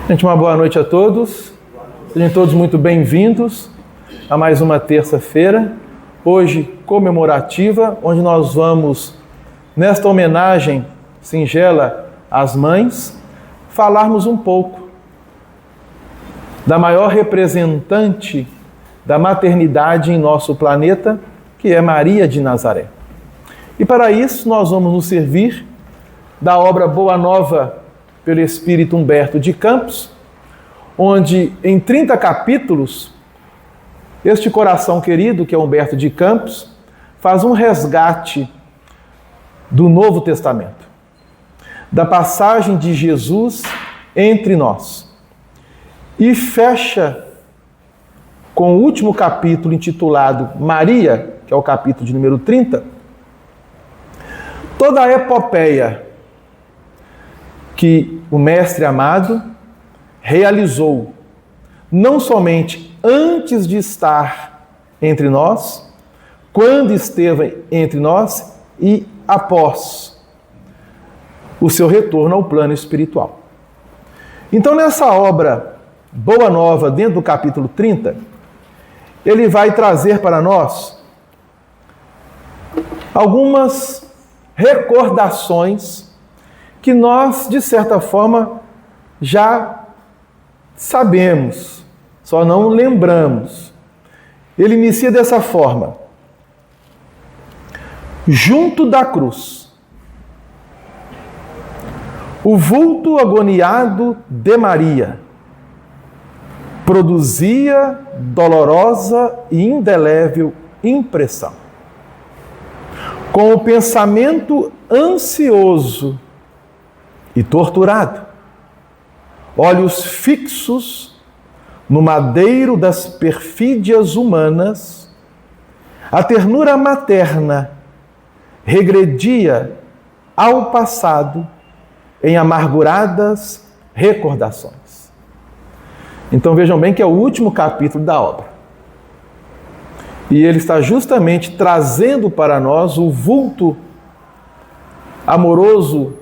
Gente, uma boa noite a todos. Sejam todos muito bem-vindos a mais uma terça-feira, hoje comemorativa, onde nós vamos, nesta homenagem singela às mães, falarmos um pouco da maior representante da maternidade em nosso planeta, que é Maria de Nazaré. E para isso nós vamos nos servir da obra Boa Nova pelo Espírito Humberto de Campos, onde em 30 capítulos, este coração querido, que é Humberto de Campos, faz um resgate do Novo Testamento, da passagem de Jesus entre nós. E fecha com o último capítulo intitulado Maria, que é o capítulo de número 30, toda a epopeia que o Mestre amado realizou, não somente antes de estar entre nós, quando esteve entre nós e após o seu retorno ao plano espiritual. Então, nessa obra Boa Nova, dentro do capítulo 30, ele vai trazer para nós algumas recordações que nós, de certa forma, já sabemos, só não lembramos. Ele inicia dessa forma: junto da cruz, o vulto agoniado de Maria produzia dolorosa e indelével impressão. Com o pensamento ansioso e torturado, olhos fixos no madeiro das perfídias humanas, a ternura materna regredia ao passado em amarguradas recordações. Então vejam bem que é o último capítulo da obra. E ele está justamente trazendo para nós o vulto amoroso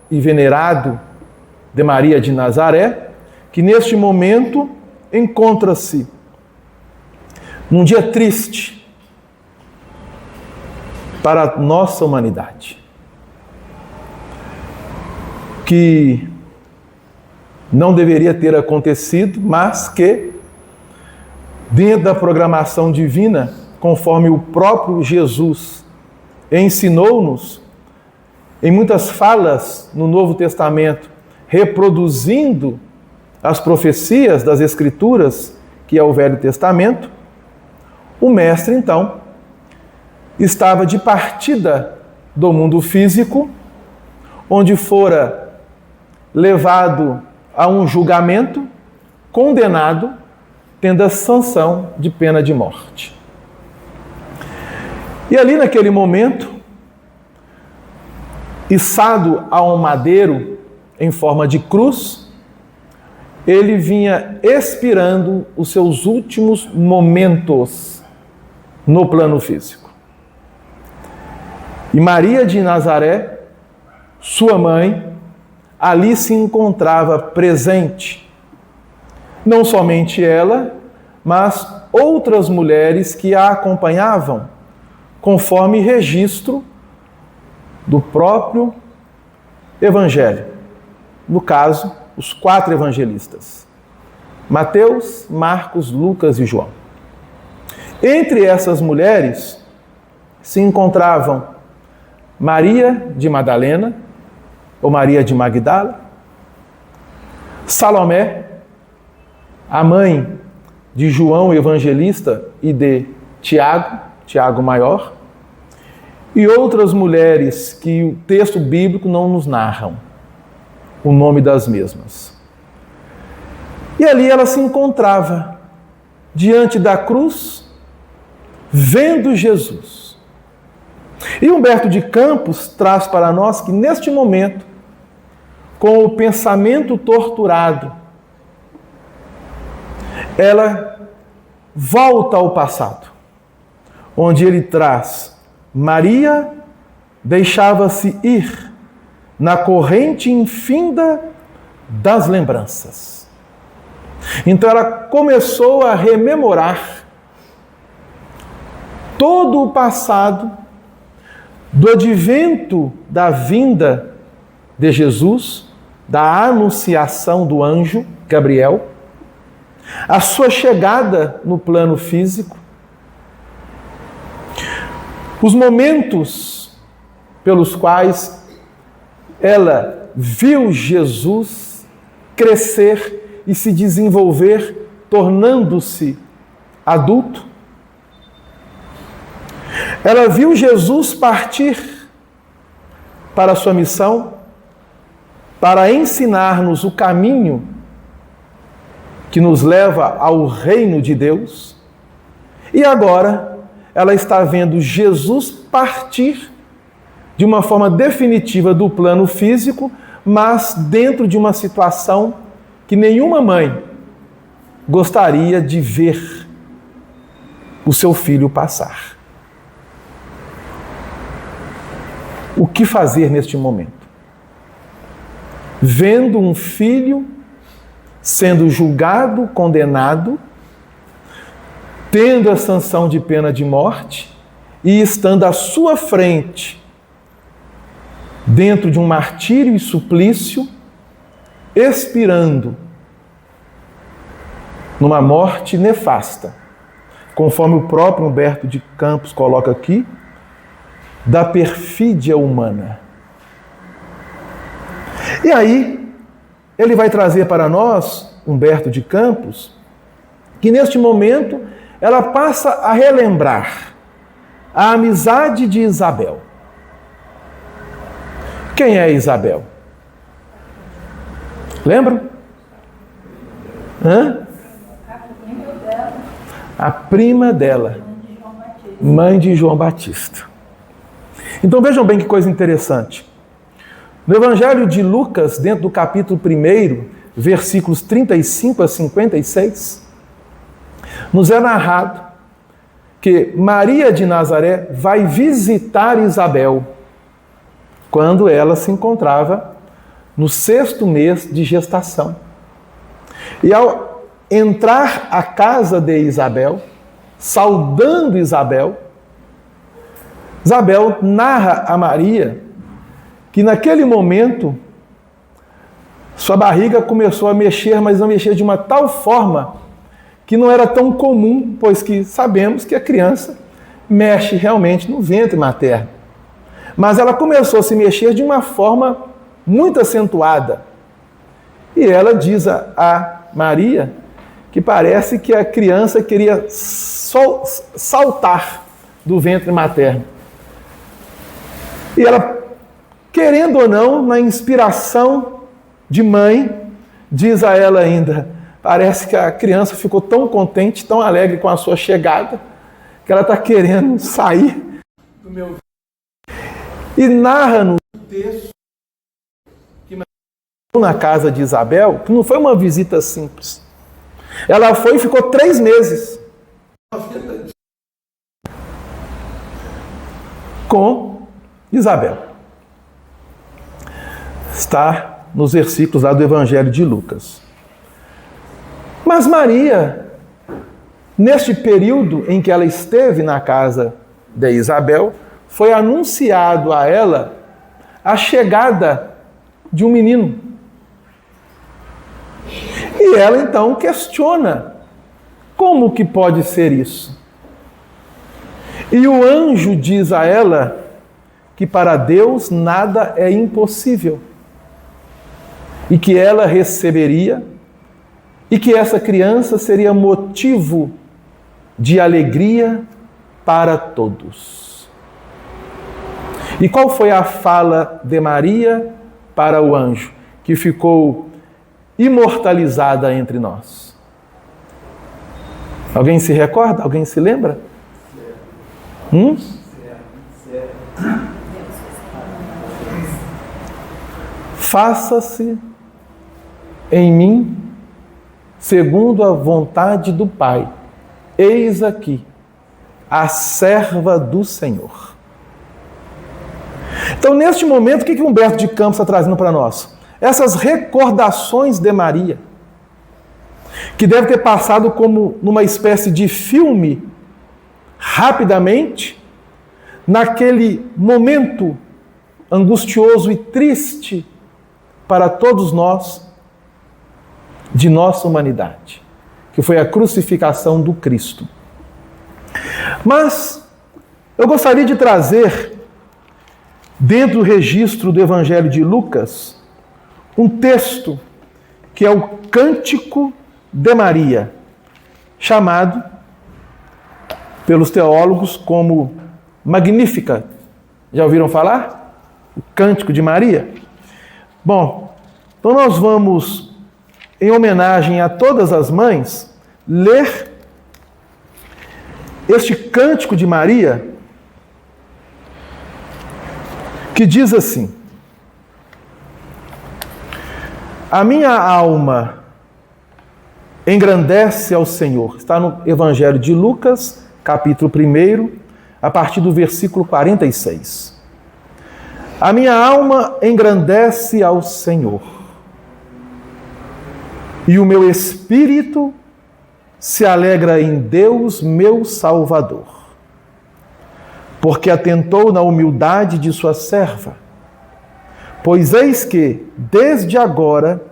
e venerado de Maria de Nazaré, que neste momento encontra-se num dia triste para a nossa humanidade, que não deveria ter acontecido, mas que, dentro da programação divina, conforme o próprio Jesus ensinou-nos, em muitas falas no Novo Testamento, reproduzindo as profecias das Escrituras, que é o Velho Testamento, o Mestre, então, estava de partida do mundo físico, onde fora levado a um julgamento, condenado, tendo a sanção de pena de morte. E ali naquele momento, içado a um madeiro em forma de cruz, ele vinha expirando os seus últimos momentos no plano físico. E Maria de Nazaré, sua mãe, ali se encontrava presente. Não somente ela, mas outras mulheres que a acompanhavam, conforme registro do próprio Evangelho. No caso, os 4 evangelistas: Mateus, Marcos, Lucas e João. Entre essas mulheres se encontravam Maria de Madalena, ou Maria de Magdala, Salomé, a mãe de João Evangelista e de Tiago Maior, e outras mulheres que o texto bíblico não nos narram o nome das mesmas. E ali ela se encontrava diante da cruz, vendo Jesus. E Humberto de Campos traz para nós que neste momento, com o pensamento torturado, ela volta ao passado, onde ele traz: Maria deixava-se ir na corrente infinda das lembranças. Então ela começou a rememorar todo o passado do advento da vinda de Jesus, da anunciação do anjo Gabriel, a sua chegada no plano físico, os momentos pelos quais ela viu Jesus crescer e se desenvolver, tornando-se adulto. Ela viu Jesus partir para a sua missão, para ensinar-nos o caminho que nos leva ao reino de Deus. E agora ela está vendo Jesus partir de uma forma definitiva do plano físico, mas dentro de uma situação que nenhuma mãe gostaria de ver o seu filho passar. O que fazer neste momento? Vendo um filho sendo julgado, condenado, tendo a sanção de pena de morte e estando à sua frente, dentro de um martírio e suplício, expirando numa morte nefasta, conforme o próprio Humberto de Campos coloca aqui, da perfídia humana. E aí, ele vai trazer para nós, Humberto de Campos, que neste momento ela passa a relembrar a amizade de Isabel. Quem é Isabel? Lembram? A prima dela, mãe de João Batista. Então vejam bem que coisa interessante. No Evangelho de Lucas, dentro do capítulo 1, versículos 35 a 56, nos é narrado que Maria de Nazaré vai visitar Isabel quando ela se encontrava no 6º mês de gestação. E ao entrar à casa de Isabel, saudando Isabel, Isabel narra a Maria que naquele momento sua barriga começou a mexer, mas não mexer de uma tal forma que não era tão comum, pois que sabemos que a criança mexe realmente no ventre materno. Mas ela começou a se mexer de uma forma muito acentuada. E ela diz a Maria que parece que a criança queria saltar do ventre materno. E ela, querendo ou não, na inspiração de mãe, diz a ela ainda, parece que a criança ficou tão contente, tão alegre com a sua chegada, que ela está querendo sair do meu. E narra-nos o texto que na casa de Isabel, que não foi uma visita simples. Ela foi e ficou 3 meses com Isabel. Está nos versículos lá do Evangelho de Lucas. Mas Maria, neste período em que ela esteve na casa de Isabel, foi anunciado a ela a chegada de um menino. E ela então questiona, como que pode ser isso? E o anjo diz a ela que para Deus nada é impossível. E que ela receberia, e que essa criança seria motivo de alegria para todos. E qual foi a fala de Maria para o anjo, que ficou imortalizada entre nós? Alguém se recorda? Alguém se lembra? Faça-se em mim segundo a vontade do Pai. Eis aqui a serva do Senhor. Então, neste momento, o que Humberto de Campos está trazendo para nós? essas recordações de Maria, que deve ter passado como numa espécie de filme, rapidamente, naquele momento angustioso e triste para todos nós, de nossa humanidade, que foi a crucificação do Cristo. Mas eu gostaria de trazer, dentro do registro do Evangelho de Lucas, um texto que é o Cântico de Maria, chamado pelos teólogos como Magnífica. Já ouviram falar? O Cântico de Maria? Bom, então nós vamos, em homenagem a todas as mães, ler este Cântico de Maria, que diz assim: a minha alma engrandece ao Senhor. Está no Evangelho de Lucas, capítulo 1, a partir do versículo 46. A minha alma engrandece ao Senhor, e o meu espírito se alegra em Deus, meu Salvador, porque atentou na humildade de sua serva. Pois eis que, desde agora,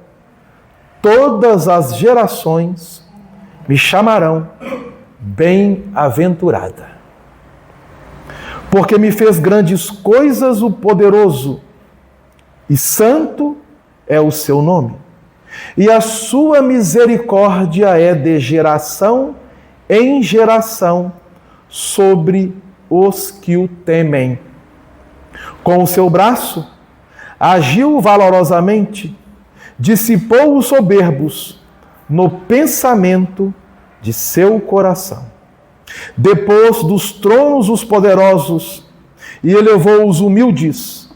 todas as gerações me chamarão bem-aventurada. Porque me fez grandes coisas o poderoso, e santo é o seu nome. E a sua misericórdia é de geração em geração sobre os que o temem. Com o seu braço agiu valorosamente, dissipou os soberbos no pensamento de seu coração. Depôs dos tronos os poderosos e elevou os humildes.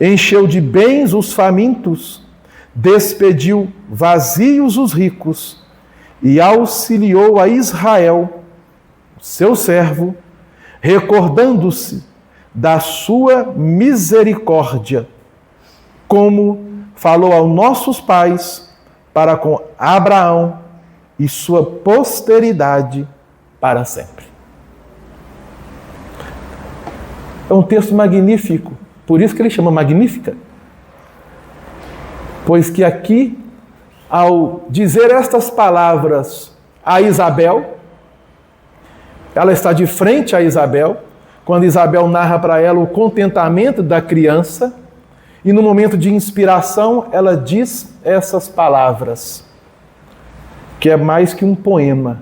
Encheu de bens os famintos, despediu vazios os ricos e auxiliou a Israel, seu servo, recordando-se da sua misericórdia, como falou aos nossos pais, para com Abraão e sua posteridade para sempre. É um texto magnífico, por isso que ele chama Magnífica. Pois que aqui, ao dizer estas palavras a Isabel, ela está de frente a Isabel, quando Isabel narra para ela o contentamento da criança, e no momento de inspiração ela diz essas palavras, que é mais que um poema.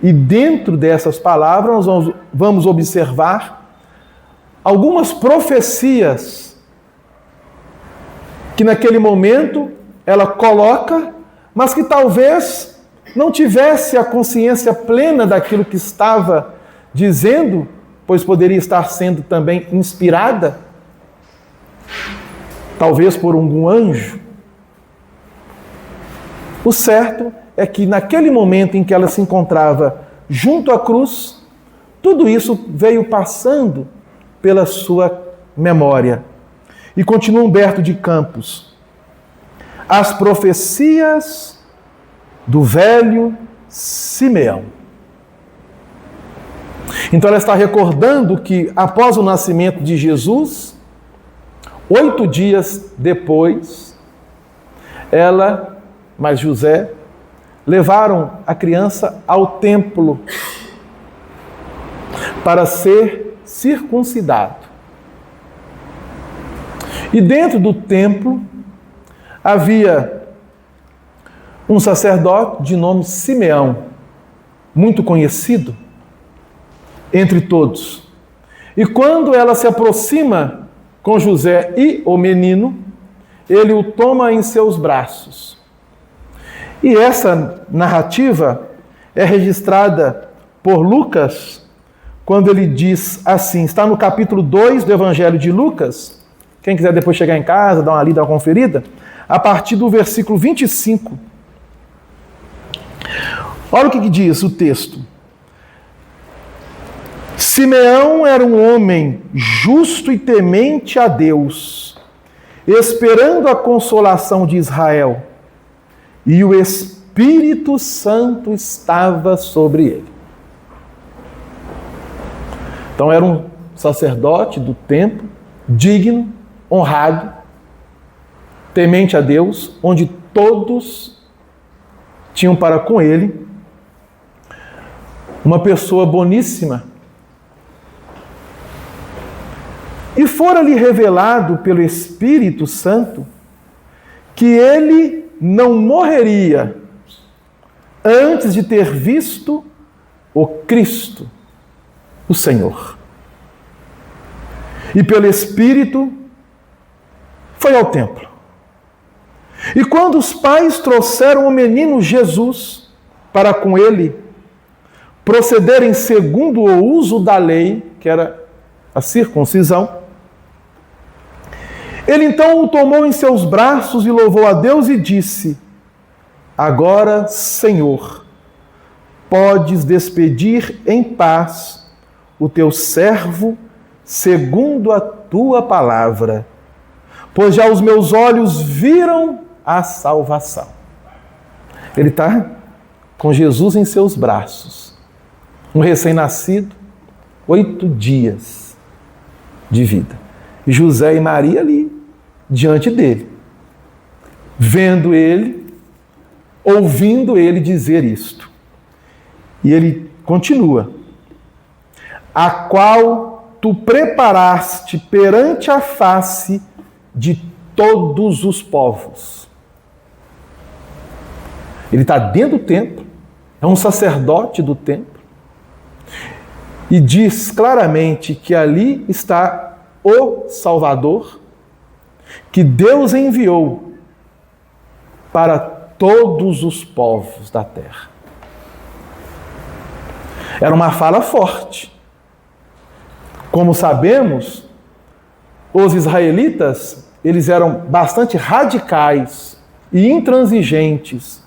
E dentro dessas palavras nós vamos observar algumas profecias que naquele momento ela coloca, mas que talvez não tivesse a consciência plena daquilo que estava dizendo, pois poderia estar sendo também inspirada, talvez por algum anjo. O certo é que naquele momento em que ela se encontrava junto à cruz, tudo isso veio passando pela sua memória. E continua Humberto de Campos: as profecias do velho Simeão. Então ela está recordando que após o nascimento de Jesus, 8 dias depois, ela, mais José, levaram a criança ao templo para ser circuncidado. E dentro do templo havia um sacerdote de nome Simeão, muito conhecido entre todos. E quando ela se aproxima com José e o menino, ele o toma em seus braços. E essa narrativa é registrada por Lucas, quando ele diz assim, está no capítulo 2 do Evangelho de Lucas, quem quiser depois chegar em casa, dar uma lida, uma conferida, a partir do versículo 25. Olha o que diz o texto. Simeão era um homem justo e temente a Deus, esperando a consolação de Israel, e o Espírito Santo estava sobre ele. Então era um sacerdote do templo, digno, honrado, temente a Deus, onde todos tinham para com ele uma pessoa boníssima. E fora-lhe revelado pelo Espírito Santo que ele não morreria antes de ter visto o Cristo, o Senhor. E pelo Espírito foi ao templo. E quando os pais trouxeram o menino Jesus para com ele procederem segundo o uso da lei, que era a circuncisão, ele então o tomou em seus braços e louvou a Deus e disse: agora, Senhor, podes despedir em paz o teu servo segundo a tua palavra, pois já os meus olhos viram a salvação. Ele está com Jesus em seus braços, um recém-nascido, 8 dias de vida. E José e Maria ali, diante dele, vendo ele, ouvindo ele dizer isto. E ele continua: a qual tu preparaste perante a face de todos os povos. Ele está dentro do templo, é um sacerdote do templo, e diz claramente que ali está o Salvador, que Deus enviou para todos os povos da terra. Era uma fala forte. Como sabemos, os israelitas, eles eram bastante radicais e intransigentes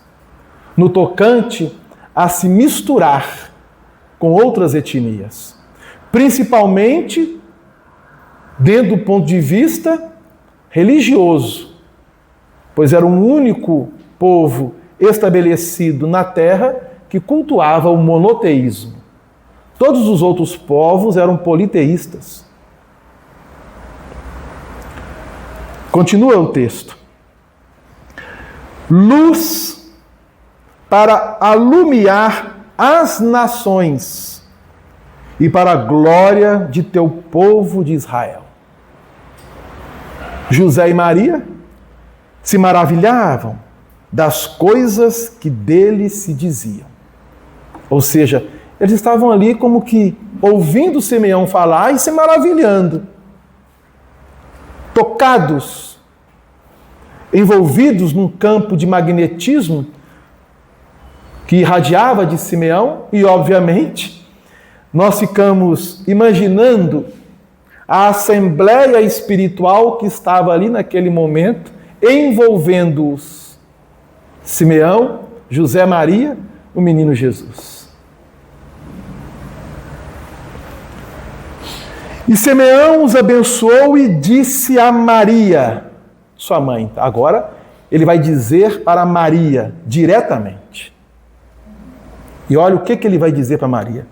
no tocante a se misturar com outras etnias, principalmente dentro do ponto de vista religioso, pois era o único povo estabelecido na terra que cultuava o monoteísmo. Todos os outros povos eram politeístas. Continua o texto. Luz para alumiar as nações e para a glória de teu povo de Israel. José e Maria se maravilhavam das coisas que dele se diziam. Ou seja, eles estavam ali como que ouvindo Simeão falar e se maravilhando, tocados, envolvidos num campo de magnetismo que irradiava de Simeão, e obviamente nós ficamos imaginando a assembleia espiritual que estava ali naquele momento, envolvendo-os, Simeão, José, Maria, o menino Jesus. E Simeão os abençoou e disse a Maria, sua mãe. Agora ele vai dizer para Maria diretamente. E olha o que ele vai dizer para Maria.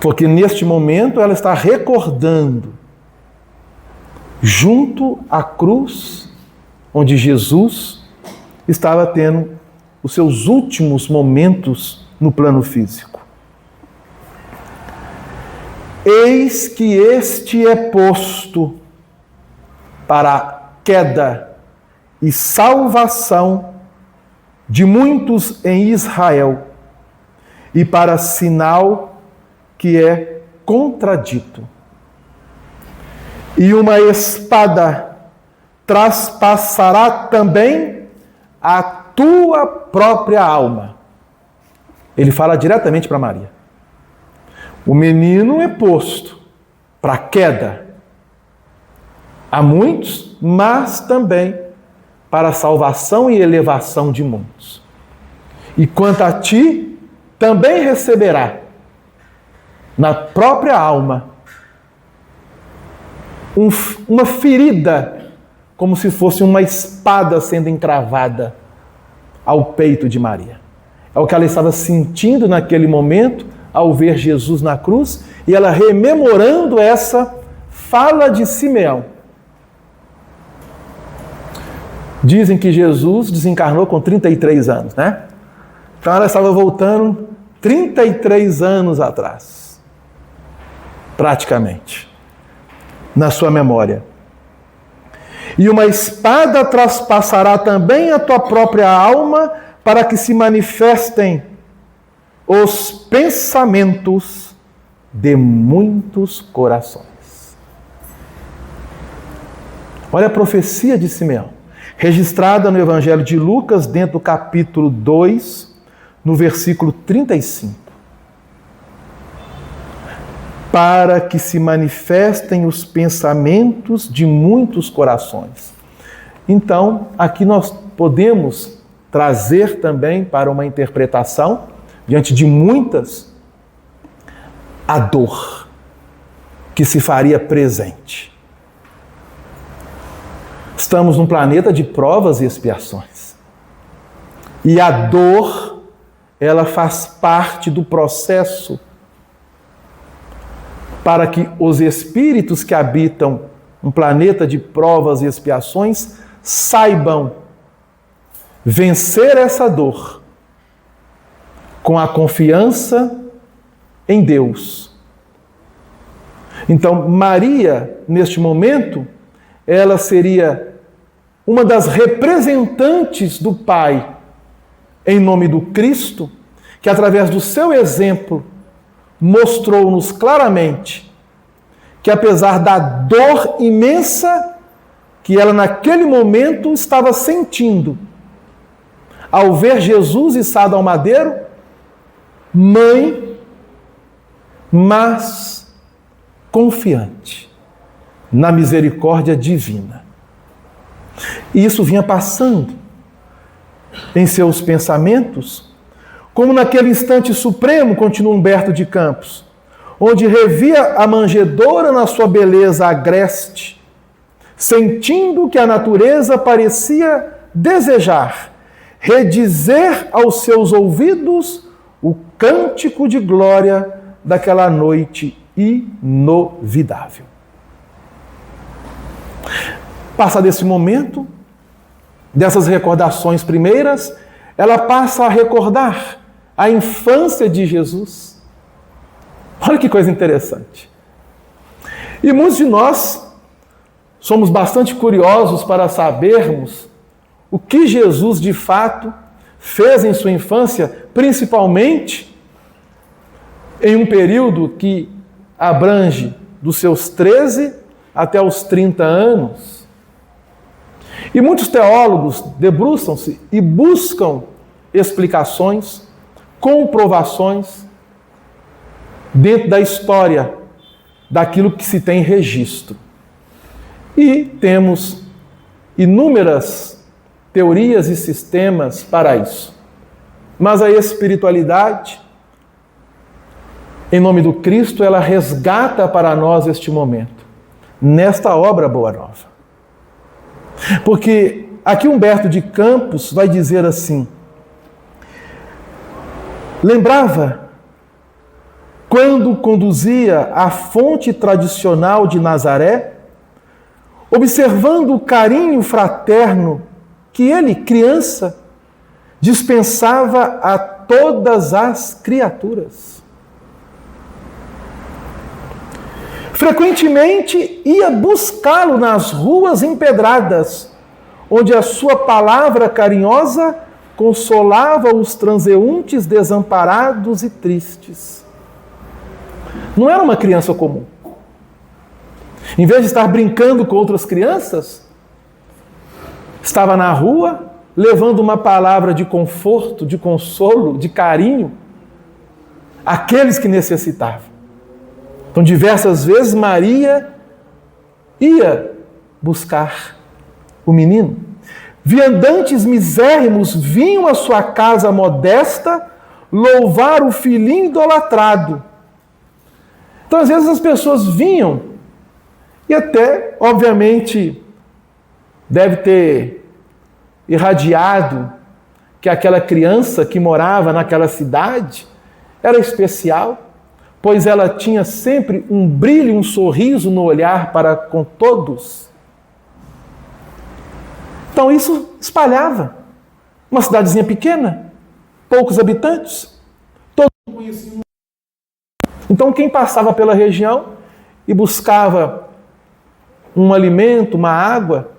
Porque neste momento ela está recordando, junto à cruz, onde Jesus estava tendo os seus últimos momentos no plano físico. Eis que este é posto para a queda e salvação de muitos em Israel, e para sinal que é contradito. E uma espada traspassará também a tua própria alma. Ele fala diretamente para Maria. O menino é posto para a queda a muitos, mas também para a salvação e elevação de muitos. E quanto a ti, também receberá na própria alma uma ferida como se fosse uma espada sendo encravada ao peito de Maria. É o que ela estava sentindo naquele momento ao ver Jesus na cruz e ela rememorando essa fala de Simeão. Dizem que Jesus desencarnou com 33 anos, né? Então ela estava voltando 33 anos atrás, praticamente, na sua memória. E uma espada traspassará também a tua própria alma para que se manifestem os pensamentos de muitos corações. Olha a profecia de Simeão, registrada no Evangelho de Lucas, dentro do capítulo 2, no versículo 35. Para que se manifestem os pensamentos de muitos corações. Então, aqui nós podemos trazer também para uma interpretação, diante de muitas, a dor que se faria presente. Estamos num planeta de provas e expiações. E a dor, ela faz parte do processo para que os espíritos que habitam um planeta de provas e expiações saibam vencer essa dor com a confiança em Deus. Então, Maria, neste momento, ela seria uma das representantes do Pai em nome do Cristo, que através do seu exemplo mostrou-nos claramente que apesar da dor imensa que ela naquele momento estava sentindo, ao ver Jesus içado ao madeiro, mãe, mas confiante na misericórdia divina. E isso vinha passando em seus pensamentos, como naquele instante supremo, continua Humberto de Campos, onde revia a manjedoura na sua beleza agreste, sentindo que a natureza parecia desejar redizer aos seus ouvidos o cântico de glória daquela noite inovidável. Passado esse momento, dessas recordações primeiras, ela passa a recordar a infância de Jesus. Olha que coisa interessante. E muitos de nós somos bastante curiosos para sabermos o que Jesus de fato fez em sua infância, principalmente em um período que abrange dos seus 13 até os 30 anos. E muitos teólogos debruçam-se e buscam explicações, comprovações dentro da história daquilo que se tem registro. E temos inúmeras teorias e sistemas para isso. Mas a espiritualidade, em nome do Cristo, ela resgata para nós este momento, nesta obra Boa Nova. Porque aqui Humberto de Campos vai dizer assim: lembrava quando conduzia à fonte tradicional de Nazaré, observando o carinho fraterno que ele, criança, dispensava a todas as criaturas. Frequentemente ia buscá-lo nas ruas empedradas, onde a sua palavra carinhosa consolava os transeuntes desamparados e tristes. Não era uma criança comum. Em vez de estar brincando com outras crianças, estava na rua levando uma palavra de conforto, de consolo, de carinho àqueles que necessitavam. Então, diversas vezes, Maria ia buscar o menino. Viandantes misérrimos vinham à sua casa modesta louvar o filhinho idolatrado. Então, às vezes, as pessoas vinham e até, obviamente, deve ter irradiado que aquela criança que morava naquela cidade era especial, pois ela tinha sempre um brilho, um sorriso no olhar para com todos. Então isso espalhava. Uma cidadezinha pequena, poucos habitantes, todos conheciam. Então quem passava pela região e buscava um alimento, uma água,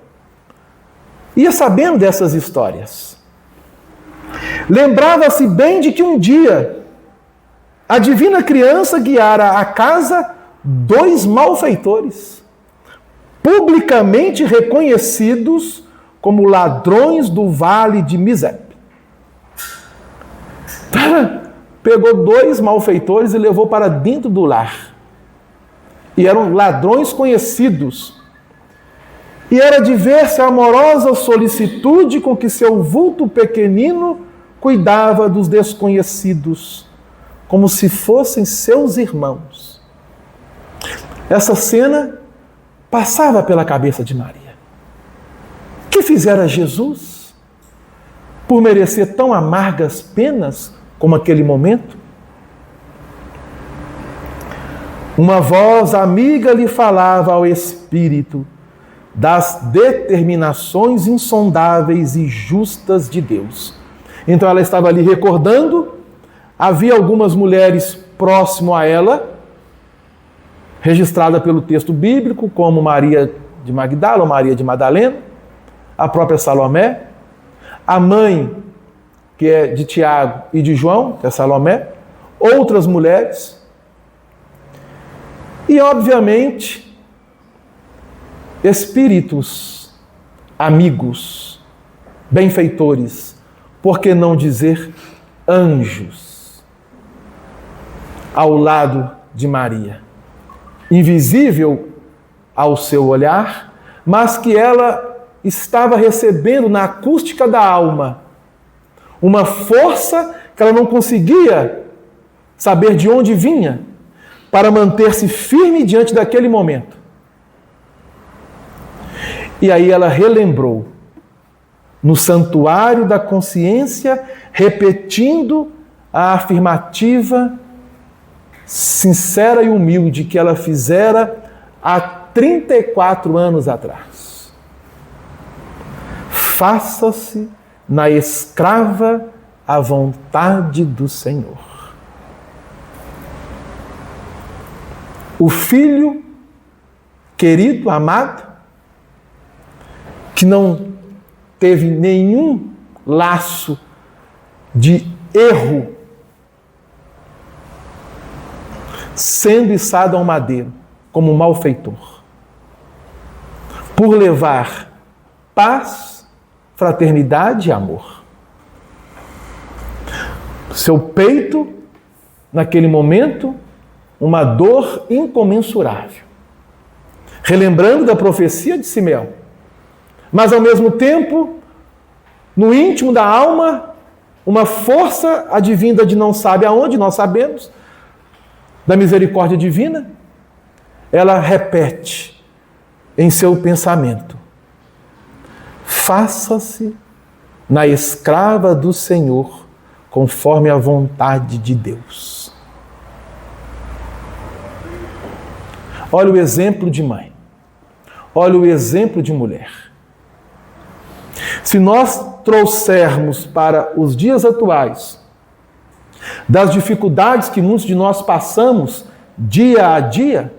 ia sabendo dessas histórias. Lembrava-se bem de que um dia a divina criança guiara à casa 2 malfeitores, publicamente reconhecidos como ladrões do vale de Misepe. Pegou 2 malfeitores e levou para dentro do lar. E eram ladrões conhecidos. E era de ver-se a amorosa solicitude com que seu vulto pequenino cuidava dos desconhecidos, como se fossem seus irmãos. Essa cena passava pela cabeça de Maria. Que fizera Jesus por merecer tão amargas penas como aquele momento? Uma voz amiga lhe falava ao espírito das determinações insondáveis e justas de Deus. Então ela estava ali recordando, havia algumas mulheres próximo a ela, registrada pelo texto bíblico, como Maria de Magdala ou Maria de Madalena, a própria Salomé, a mãe, que é de Tiago e de João, que é Salomé, outras mulheres, e obviamente espíritos amigos, benfeitores, por que não dizer anjos, ao lado de Maria, invisível ao seu olhar, mas que ela estava recebendo na acústica da alma uma força que ela não conseguia saber de onde vinha para manter-se firme diante daquele momento. E aí ela relembrou, no santuário da consciência, repetindo a afirmativa sincera e humilde que ela fizera há 34 anos atrás. Faça-se na escrava a vontade do Senhor. O filho querido, amado, que não teve nenhum laço de erro, sendo içado ao madeiro como um malfeitor, por levar paz, fraternidade e amor. Seu peito, naquele momento, uma dor incomensurável, relembrando da profecia de Simeão, mas ao mesmo tempo, no íntimo da alma, uma força advinda de não sabe aonde, nós sabemos, da misericórdia divina. Ela repete em seu pensamento: faça-se na escrava do Senhor, conforme a vontade de Deus. Olha o exemplo de mãe. Olha o exemplo de mulher. Se nós trouxermos para os dias atuais das dificuldades que muitos de nós passamos dia a dia,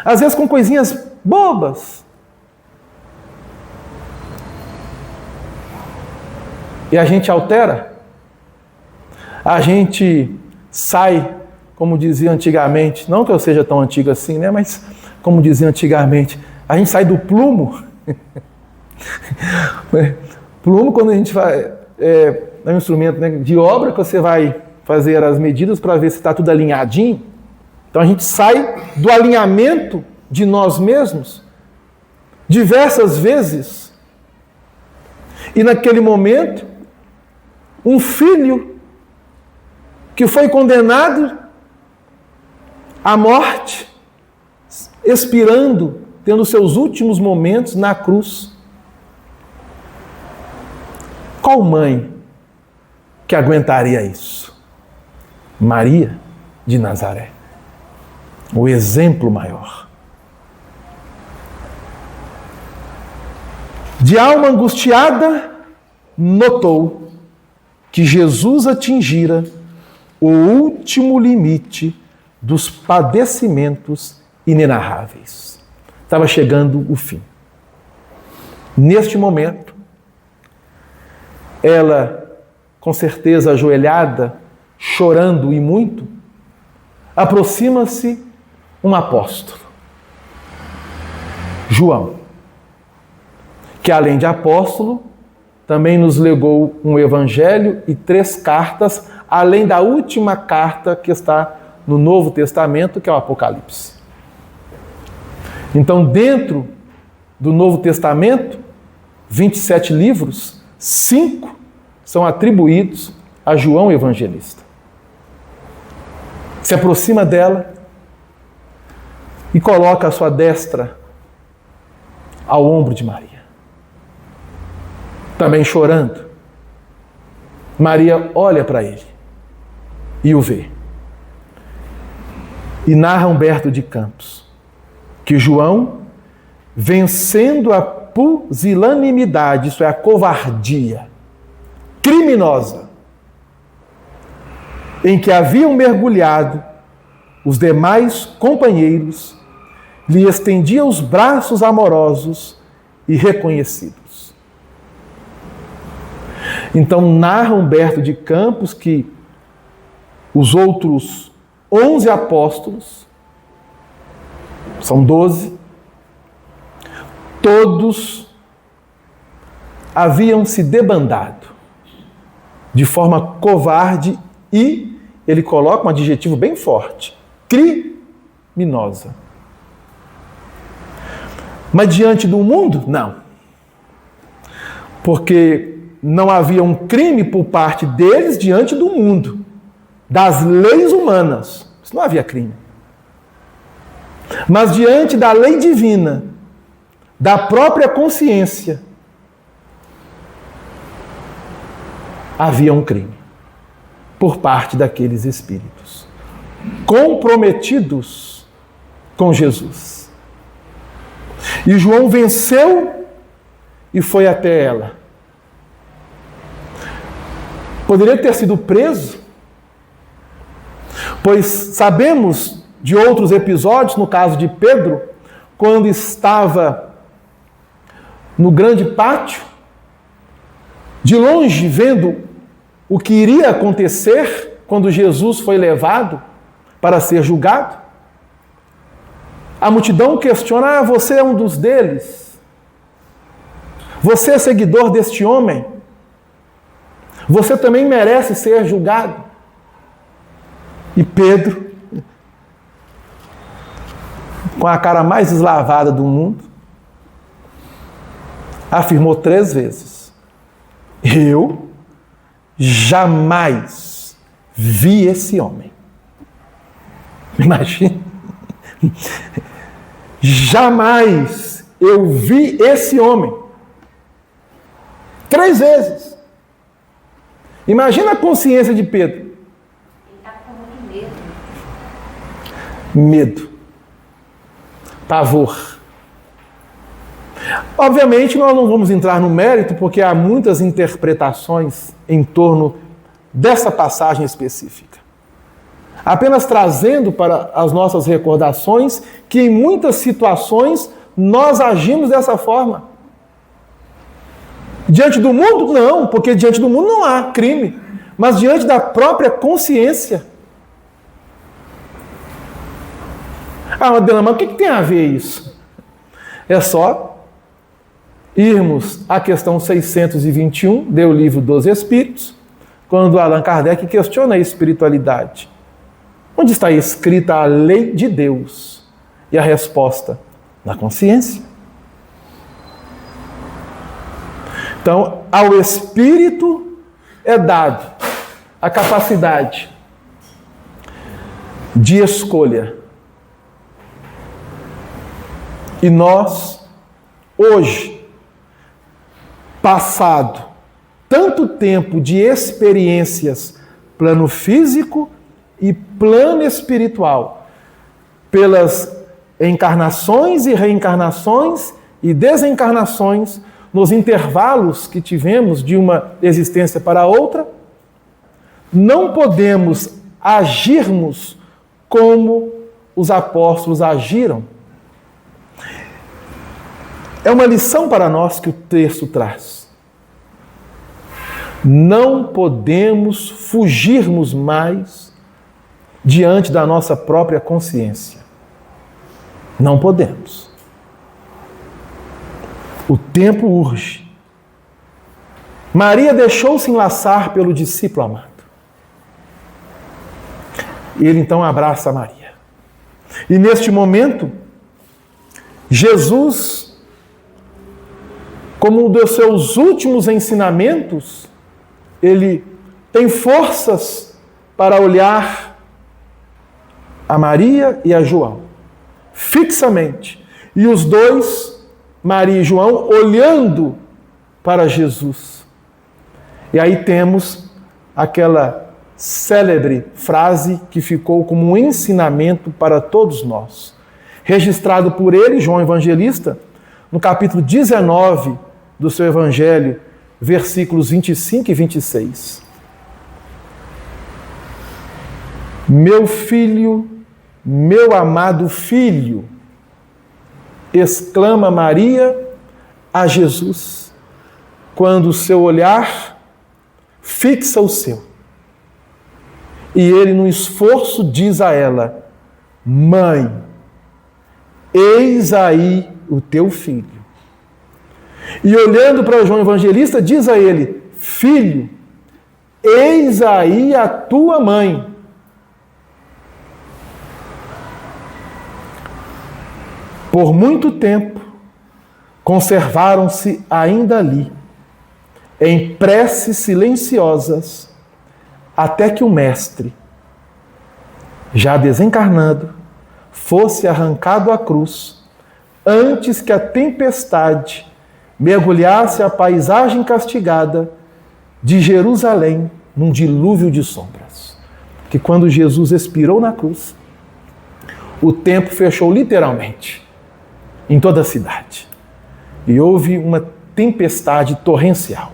às vezes com coisinhas bobas, e a gente altera, a gente sai, como dizia antigamente, não que eu seja tão antigo assim, né? Mas como dizia antigamente, a gente sai do plumo. Plumo, quando a gente vai, é um instrumento, né, de obra, que você vai fazer as medidas para ver se está tudo alinhadinho. Então a gente sai do alinhamento de nós mesmos diversas vezes. E naquele momento, um filho que foi condenado à morte, expirando, tendo seus últimos momentos na cruz, Qual mãe que aguentaria isso? Maria de Nazaré, o exemplo maior. De alma angustiada, notou que Jesus atingira o último limite dos padecimentos inenarráveis. Estava chegando o fim. Neste momento, ela, com certeza ajoelhada, chorando e muito, aproxima-se um apóstolo, João, que além de apóstolo, também nos legou um evangelho e 3 cartas, além da última carta que está no Novo Testamento, que é o Apocalipse. Então, dentro do Novo Testamento, 27 livros, 5 são atribuídos a João Evangelista. Se aproxima dela e coloca a sua destra ao ombro de Maria. Também chorando, Maria olha para ele e o vê. E narra Humberto de Campos que João, vencendo a pusilanimidade, isso é, a covardia criminosa, em que haviam mergulhado os demais companheiros, lhe estendia os braços amorosos e reconhecidos. Então narra Humberto de Campos que os outros 11 apóstolos, são 12, todos haviam se debandado de forma covarde e, ele coloca um adjetivo bem forte, criminosa. Mas diante do mundo, não. Porque não havia um crime por parte deles diante do mundo, das leis humanas. Isso não havia crime. Mas diante da lei divina, da própria consciência, havia um crime por parte daqueles espíritos comprometidos com Jesus. E João venceu e foi até ela. Poderia ter sido preso, pois sabemos de outros episódios, no caso de Pedro, quando estava no grande pátio, de longe vendo o que iria acontecer quando Jesus foi levado para ser julgado. A multidão questiona: você é um dos deles? Você é seguidor deste homem? Você também merece ser julgado? E Pedro, com a cara mais deslavada do mundo, afirmou 3 vezes: eu jamais vi esse homem. Imagina. Jamais eu vi esse homem. 3 vezes. Imagina a consciência de Pedro. Ele está com muito medo. Medo. Pavor. Obviamente, nós não vamos entrar no mérito, porque há muitas interpretações em torno dessa passagem específica. Apenas trazendo para as nossas recordações que em muitas situações nós agimos dessa forma. Diante do mundo, não, porque diante do mundo não há crime, mas diante da própria consciência. Ah, Adela, mas o que tem a ver isso? É só irmos à questão 621 do Livro dos Espíritos, quando Allan Kardec questiona a espiritualidade. Onde está escrita a lei de Deus? E a resposta: na consciência. Então, ao Espírito é dado a capacidade de escolha. E nós, hoje, passado tanto tempo de experiências, plano físico e plano espiritual, pelas encarnações e reencarnações e desencarnações, nos intervalos que tivemos de uma existência para a outra, não podemos agirmos como os apóstolos agiram. É uma lição para nós que o texto traz. Não podemos fugirmos mais diante da nossa própria consciência. Não podemos. O tempo urge. Maria deixou-se enlaçar pelo discípulo amado. Ele então abraça Maria. E neste momento, Jesus, como um dos seus últimos ensinamentos, ele tem forças para olhar a Maria e a João, fixamente. E os dois, Maria e João, olhando para Jesus. E aí temos aquela célebre frase que ficou como um ensinamento para todos nós, registrado por ele, João Evangelista, no capítulo 19 do seu Evangelho, versículos 25 e 26. Meu filho, meu amado filho, exclama Maria a Jesus, quando o seu olhar fixa o seu. E ele, no esforço, diz a ela: Mãe, eis aí o teu filho. E olhando para João Evangelista, diz a ele: Filho, eis aí a tua mãe. Por muito tempo, conservaram-se ainda ali, em preces silenciosas, até que o Mestre, já desencarnado, fosse arrancado à cruz, antes que a tempestade mergulhasse a paisagem castigada de Jerusalém num dilúvio de sombras. Que quando Jesus expirou na cruz, o tempo fechou literalmente em toda a cidade. E houve uma tempestade torrencial.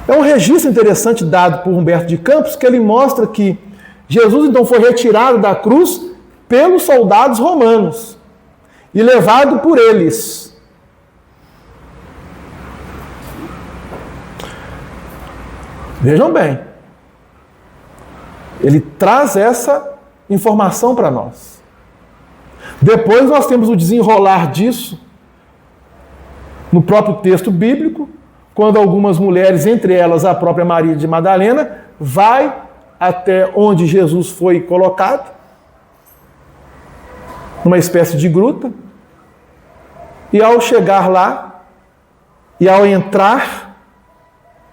É um registro interessante dado por Humberto de Campos, que ele mostra que Jesus então foi retirado da cruz pelos soldados romanos e levado por eles. Vejam bem, ele traz essa informação para nós. Depois nós temos o desenrolar disso no próprio texto bíblico, quando algumas mulheres, entre elas a própria Maria de Madalena, vai até onde Jesus foi colocado, numa espécie de gruta, e ao chegar lá, e ao entrar,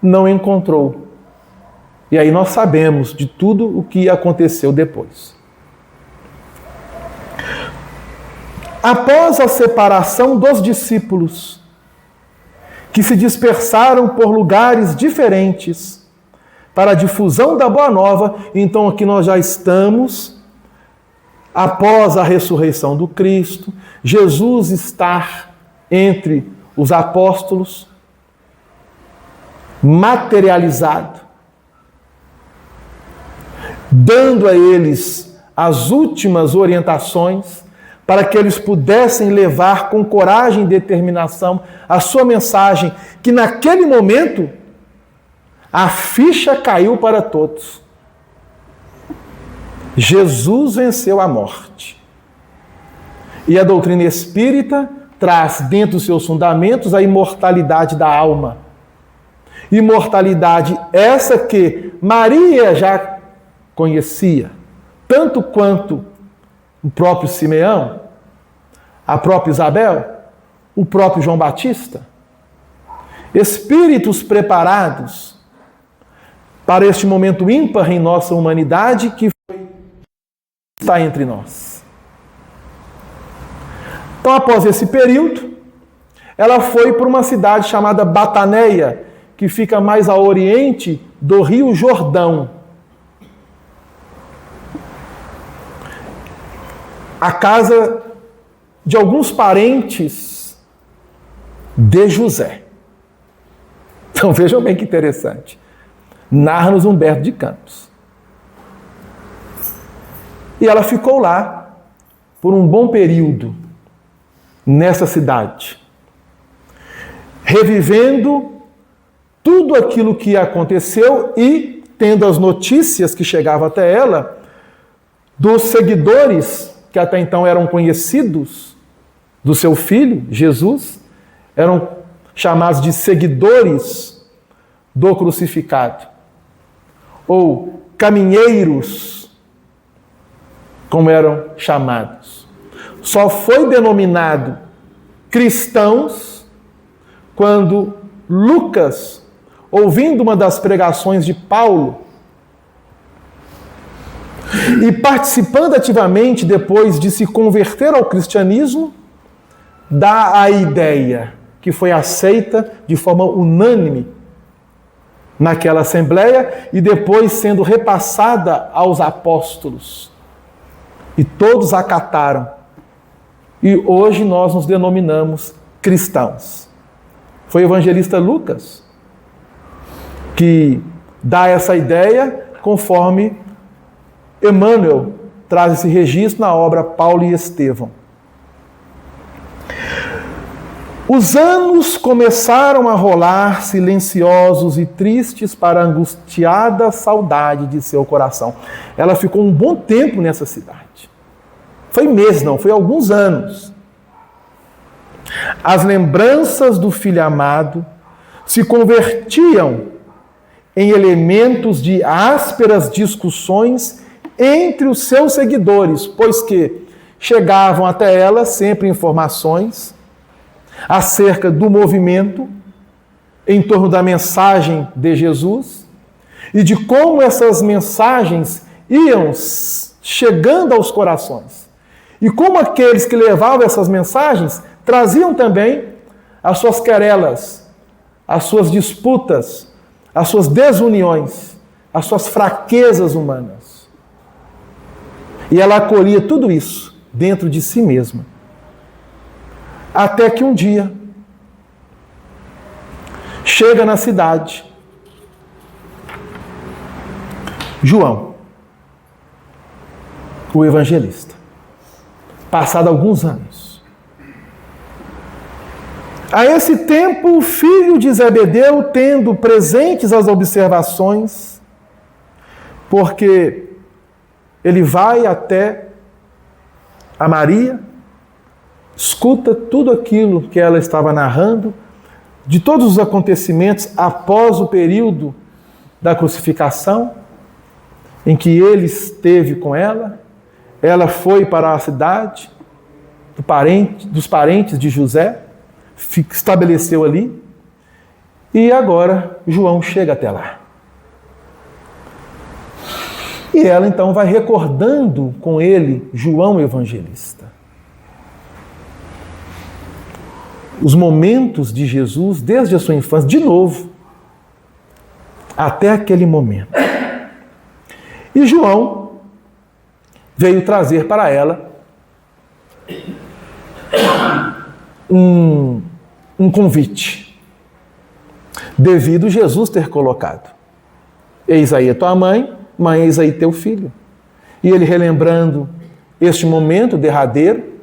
não encontrou. E aí nós sabemos de tudo o que aconteceu depois. Após a separação dos discípulos, que se dispersaram por lugares diferentes para a difusão da Boa Nova, então aqui nós já estamos, após a ressurreição do Cristo, Jesus está entre os apóstolos, materializado, dando a eles as últimas orientações, para que eles pudessem levar com coragem e determinação a sua mensagem, que naquele momento a ficha caiu para todos. Jesus venceu a morte. E a doutrina espírita traz dentro dos seus fundamentos a imortalidade da alma. Imortalidade essa que Maria já conhecia, tanto quanto o próprio Simeão, a própria Isabel, o próprio João Batista. Espíritos preparados para este momento ímpar em nossa humanidade que está entre nós. Então, após esse período, ela foi para uma cidade chamada Bataneia, que que fica mais a oriente do Rio Jordão. A casa de alguns parentes de José. Então vejam bem que interessante. Narra-nos Humberto de Campos. E ela ficou lá por um bom período, nessa cidade, revivendo tudo aquilo que aconteceu e tendo as notícias que chegavam até ela dos seguidores que até então eram conhecidos do seu filho, Jesus, eram chamados de seguidores do crucificado, ou caminheiros, como eram chamados. Só foi denominado cristãos quando Lucas, ouvindo uma das pregações de Paulo e participando ativamente depois de se converter ao cristianismo, dá a ideia que foi aceita de forma unânime naquela assembleia e depois sendo repassada aos apóstolos. E todos acataram. E hoje nós nos denominamos cristãos. Foi o evangelista Lucas que dá essa ideia conforme Emmanuel traz esse registro na obra Paulo e Estevão. Os anos começaram a rolar silenciosos e tristes para a angustiada saudade de seu coração. Ela ficou um bom tempo nessa cidade. Foi meses, não, foi alguns anos. As lembranças do filho amado se convertiam em elementos de ásperas discussões entre os seus seguidores, pois que chegavam até ela sempre informações acerca do movimento em torno da mensagem de Jesus e de como essas mensagens iam chegando aos corações. E como aqueles que levavam essas mensagens traziam também as suas querelas, as suas disputas, as suas desuniões, as suas fraquezas humanas. E ela acolhia tudo isso dentro de si mesma. Até que um dia chega na cidade João, o evangelista. Passado alguns anos. A esse tempo, o filho de Zebedeu, tendo presentes as observações, porque ele vai até a Maria, escuta tudo aquilo que ela estava narrando, de todos os acontecimentos após o período da crucificação, em que ele esteve com ela. Ela foi para a cidade dos parentes de José, estabeleceu ali, e agora João chega até lá. E ela então vai recordando com ele, João evangelista, os momentos de Jesus desde a sua infância, de novo, até aquele momento. E João veio trazer para ela um convite, devido Jesus ter colocado: eis aí a tua mãe, eis aí teu filho. E ele, relembrando este momento derradeiro,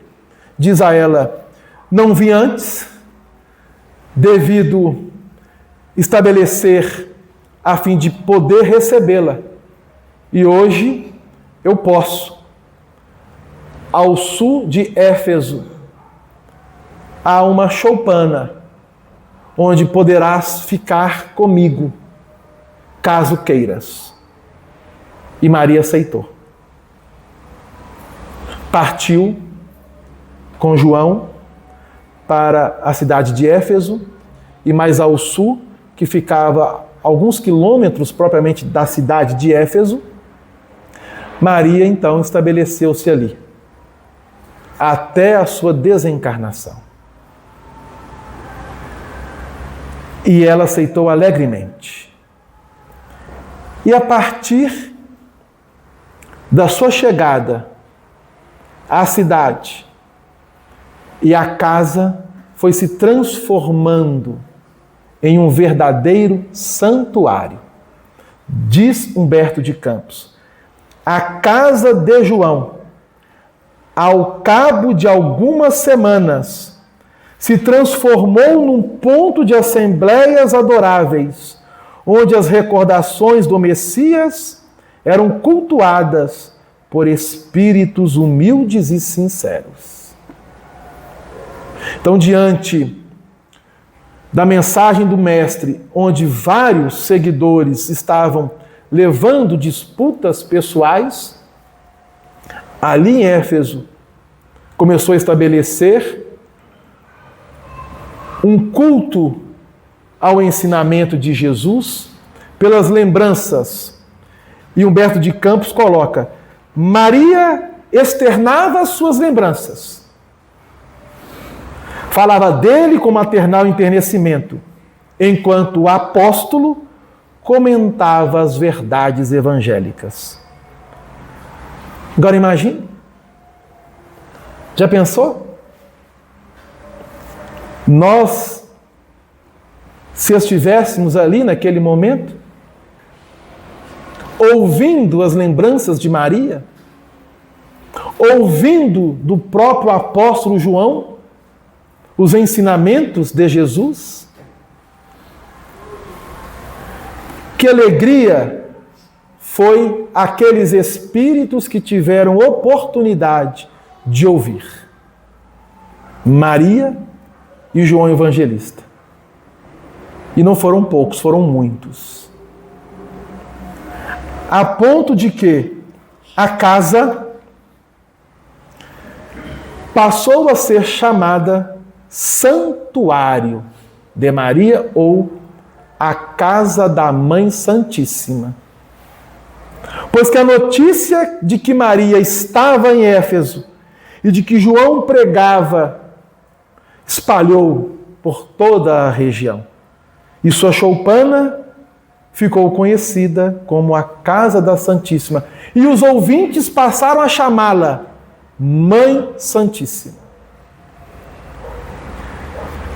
diz a ela: não vi antes, devido estabelecer a fim de poder recebê-la. E hoje eu posso. Ao sul de Éfeso há uma choupana, onde poderás ficar comigo, caso queiras. E Maria aceitou. Partiu com João para a cidade de Éfeso, e mais ao sul, que ficava alguns quilômetros propriamente da cidade de Éfeso, Maria então estabeleceu-se ali, até a sua desencarnação. E ela aceitou alegremente. E a partir da sua chegada à cidade, e a casa foi se transformando em um verdadeiro santuário. Diz Humberto de Campos: a casa de João, ao cabo de algumas semanas, se transformou num ponto de assembleias adoráveis, onde as recordações do Messias eram cultuadas por espíritos humildes e sinceros. Então, diante da mensagem do Mestre, onde vários seguidores estavam levando disputas pessoais, ali em Éfeso começou a estabelecer um culto ao ensinamento de Jesus pelas lembranças. E Humberto de Campos coloca: Maria externava as suas lembranças. Falava dele com maternal enternecimento, enquanto o apóstolo comentava as verdades evangélicas. Agora imagine. Já pensou? Nós, se estivéssemos ali naquele momento, ouvindo as lembranças de Maria, ouvindo do próprio apóstolo João os ensinamentos de Jesus, que alegria foi aqueles espíritos que tiveram oportunidade de ouvir Maria e João Evangelista. E não foram poucos, foram muitos. A ponto de que a casa passou a ser chamada Santuário de Maria, ou a Casa da Mãe Santíssima. Pois que a notícia de que Maria estava em Éfeso e de que João pregava espalhou por toda a região. E sua choupana ficou conhecida como a Casa da Santíssima. E os ouvintes passaram a chamá-la Mãe Santíssima.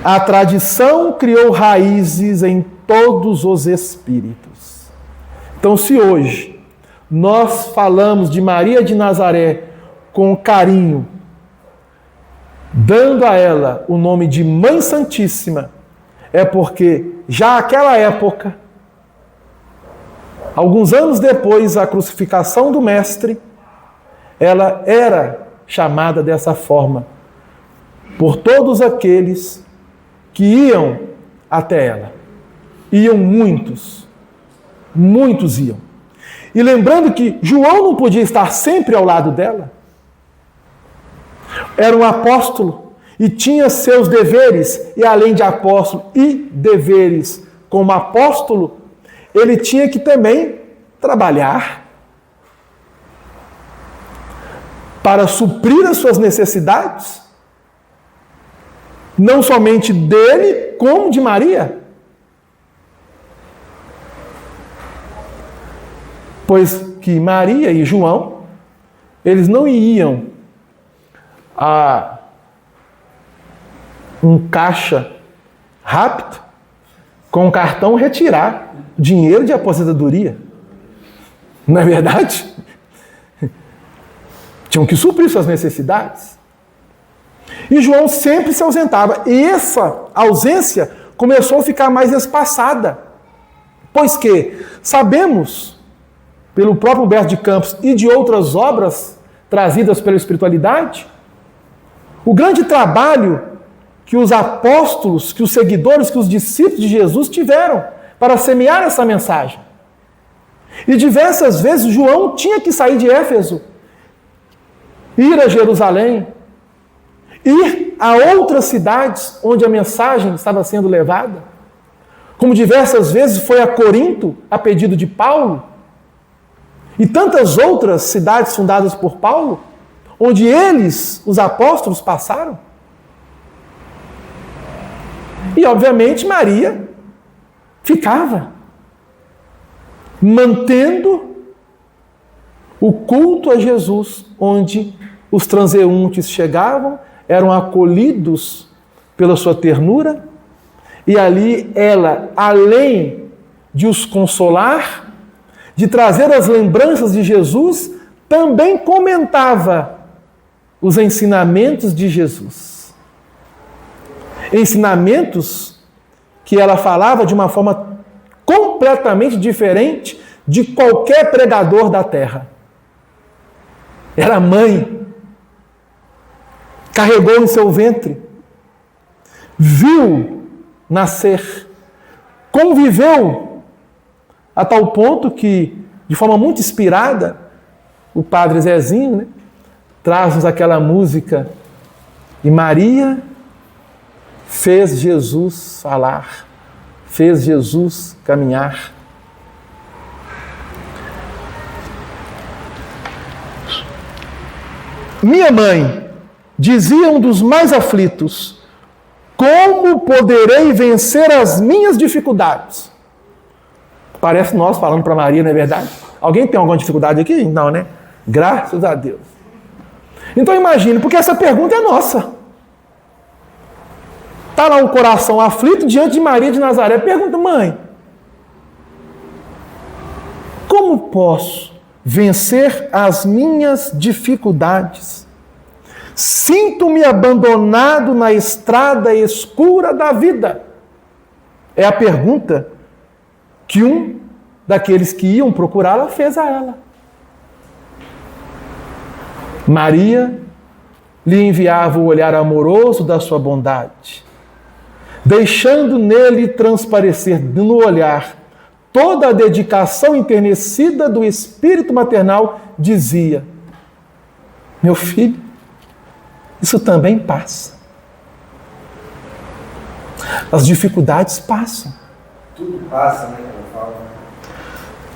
A tradição criou raízes em todos os espíritos. Então, se hoje nós falamos de Maria de Nazaré com carinho, dando a ela o nome de Mãe Santíssima, é porque já naquela época, alguns anos depois da crucificação do Mestre, ela era chamada dessa forma por todos aqueles que iam até ela. Iam muitos iam. E lembrando que João não podia estar sempre ao lado dela. Era um apóstolo e tinha seus deveres, e além de apóstolo e deveres como apóstolo, ele tinha que também trabalhar para suprir as suas necessidades, não somente dele, como de Maria. Pois que Maria e João, eles não iam a um caixa rápido com um cartão retirar dinheiro de aposentadoria. Não é verdade? Tinham que suprir suas necessidades. E João sempre se ausentava. E essa ausência começou a ficar mais espaçada. Pois que sabemos, pelo próprio Humberto de Campos e de outras obras trazidas pela espiritualidade, o grande trabalho que os apóstolos, que os seguidores, que os discípulos de Jesus tiveram para semear essa mensagem. E diversas vezes João tinha que sair de Éfeso, ir a Jerusalém, ir a outras cidades onde a mensagem estava sendo levada. Como diversas vezes foi a Corinto, a pedido de Paulo, e tantas outras cidades fundadas por Paulo, onde eles, os apóstolos, passaram. E, obviamente, Maria ficava mantendo o culto a Jesus, onde os transeuntes chegavam, eram acolhidos pela sua ternura, e ali ela, além de os consolar, de trazer as lembranças de Jesus, também comentava os ensinamentos de Jesus. Ensinamentos que ela falava de uma forma completamente diferente de qualquer pregador da terra. Era mãe, carregou em seu ventre, viu nascer, conviveu a tal ponto que, de forma muito inspirada, o padre Zezinho, né, traz-nos aquela música: e Maria fez Jesus falar, fez Jesus caminhar. Minha mãe, dizia um dos mais aflitos, como poderei vencer as minhas dificuldades? Parece nós falando para Maria, não é verdade? Alguém tem alguma dificuldade aqui? Não, né? Graças a Deus. Então imagine, porque essa pergunta é nossa. Está lá um coração aflito diante de Maria de Nazaré. Pergunta: mãe, como posso vencer as minhas dificuldades? Sinto-me abandonado na estrada escura da vida. É a pergunta que um daqueles que iam procurá-la fez a ela. Maria lhe enviava o olhar amoroso da sua bondade, deixando nele transparecer no olhar toda a dedicação enternecida do espírito maternal, dizia: meu filho, isso também passa. As dificuldades passam. Tudo passa, né?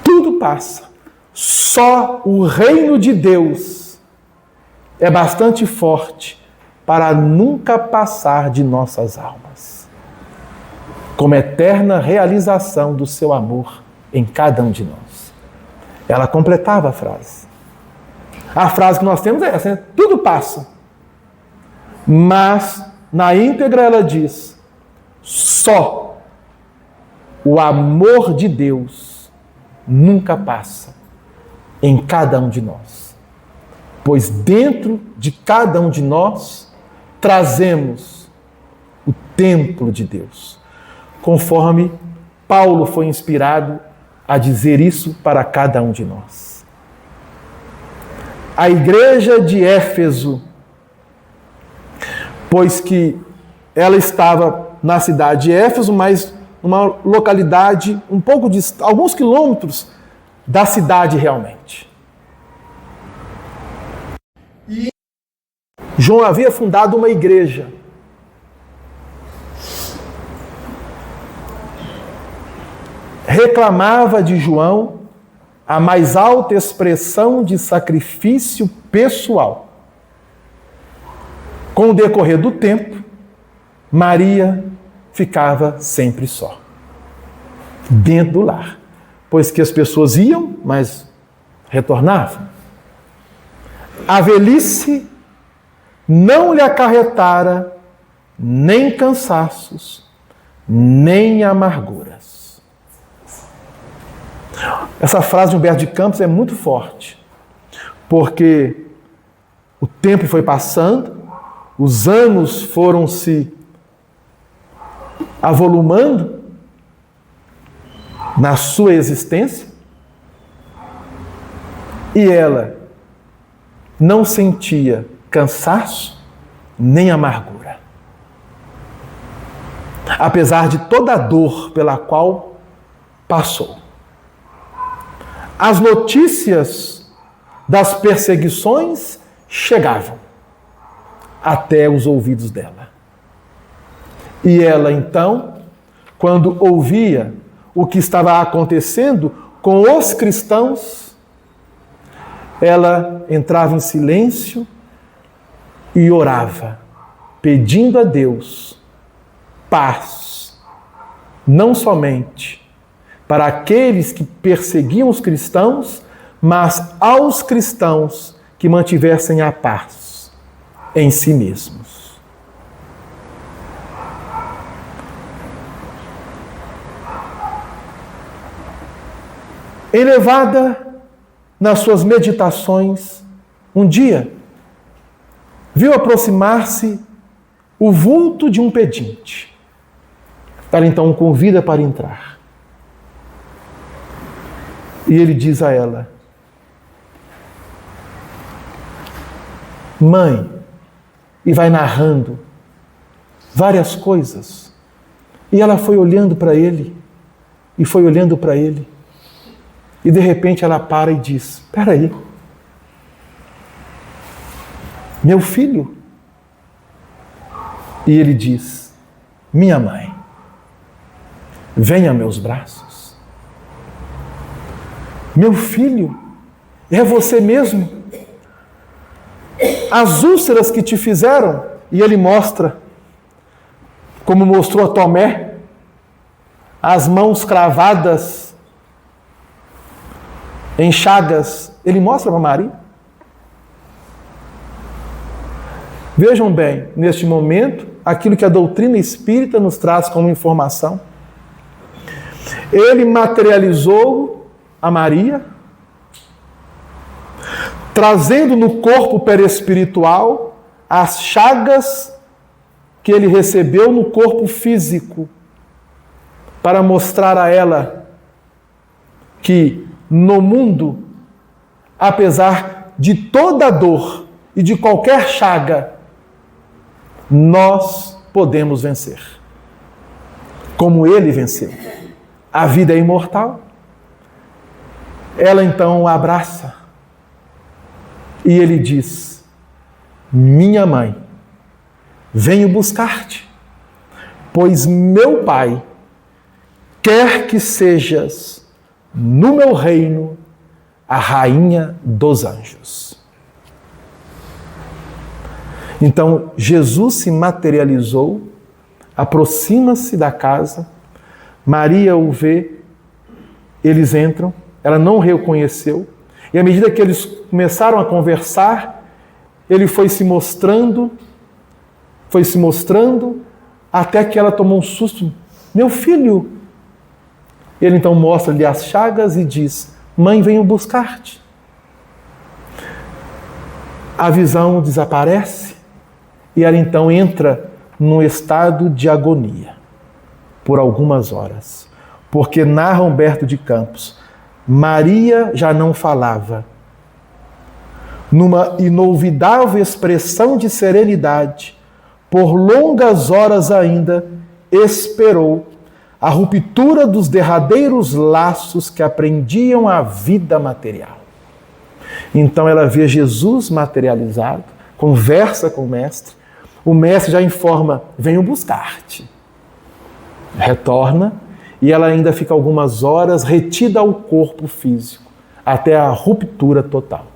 Tudo passa. Só o reino de Deus é bastante forte para nunca passar de nossas almas, como eterna realização do seu amor em cada um de nós. Ela completava a frase. A frase que nós temos é essa, né? Tudo passa. Mas, na íntegra, ela diz: só o amor de Deus nunca passa em cada um de nós. Pois dentro de cada um de nós trazemos o templo de Deus, conforme Paulo foi inspirado a dizer isso para cada um de nós. A igreja de Éfeso, pois que ela estava na cidade de Éfeso, mas numa localidade um pouco distante, alguns quilômetros da cidade realmente. E João havia fundado uma igreja. Reclamava de João a mais alta expressão de sacrifício pessoal. Com o decorrer do tempo, Maria ficava sempre só, dentro do lar, pois que as pessoas iam, mas retornavam. A velhice não lhe acarretara nem cansaços, nem amarguras. Essa frase de Humberto de Campos é muito forte, porque o tempo foi passando, os anos foram se avolumando na sua existência, e ela não sentia cansaço nem amargura. Apesar de toda a dor pela qual passou. As notícias das perseguições chegavam até os ouvidos dela. E ela, então, quando ouvia o que estava acontecendo com os cristãos, ela entrava em silêncio e orava, pedindo a Deus paz, não somente para aqueles que perseguiam os cristãos, mas aos cristãos que mantivessem a paz em si mesmos. Elevada nas suas meditações, um dia, viu aproximar-se o vulto de um pedinte. Ela então o convida para entrar. E ele diz a ela: mãe, e vai narrando várias coisas. E ela foi olhando para ele, e foi olhando para ele. E de repente ela para e diz: espera aí, meu filho? E ele diz: minha mãe, venha a meus braços. Meu filho, é você mesmo? As úlceras que te fizeram? E ele mostra, como mostrou a Tomé, as mãos cravadas em chagas. Ele mostra para Maria. Vejam bem, neste momento, aquilo que a doutrina espírita nos traz como informação. Ele materializou a Maria, trazendo no corpo perespiritual as chagas que ele recebeu no corpo físico, para mostrar a ela que no mundo, apesar de toda a dor e de qualquer chaga, nós podemos vencer. Como ele venceu. A vida é imortal. Ela então o abraça e ele diz: minha mãe, venho buscar-te, pois meu Pai quer que sejas no meu reino a rainha dos anjos. Então Jesus se materializou, aproxima-se da casa, Maria o vê, eles entram, ela não reconheceu, e à medida que eles começaram a conversar, ele foi se mostrando, até que ela tomou um susto: meu filho! Ele então mostra-lhe as chagas e diz: mãe, venho buscar-te. A visão desaparece e ela então entra num estado de agonia por algumas horas. Porque narra Humberto de Campos, Maria já não falava. Numa inolvidável expressão de serenidade, por longas horas ainda, esperou a ruptura dos derradeiros laços que aprendiam a vida material. Então ela vê Jesus materializado, conversa com o mestre já informa: venho buscar-te. Retorna, e ela ainda fica algumas horas retida ao corpo físico, até a ruptura total.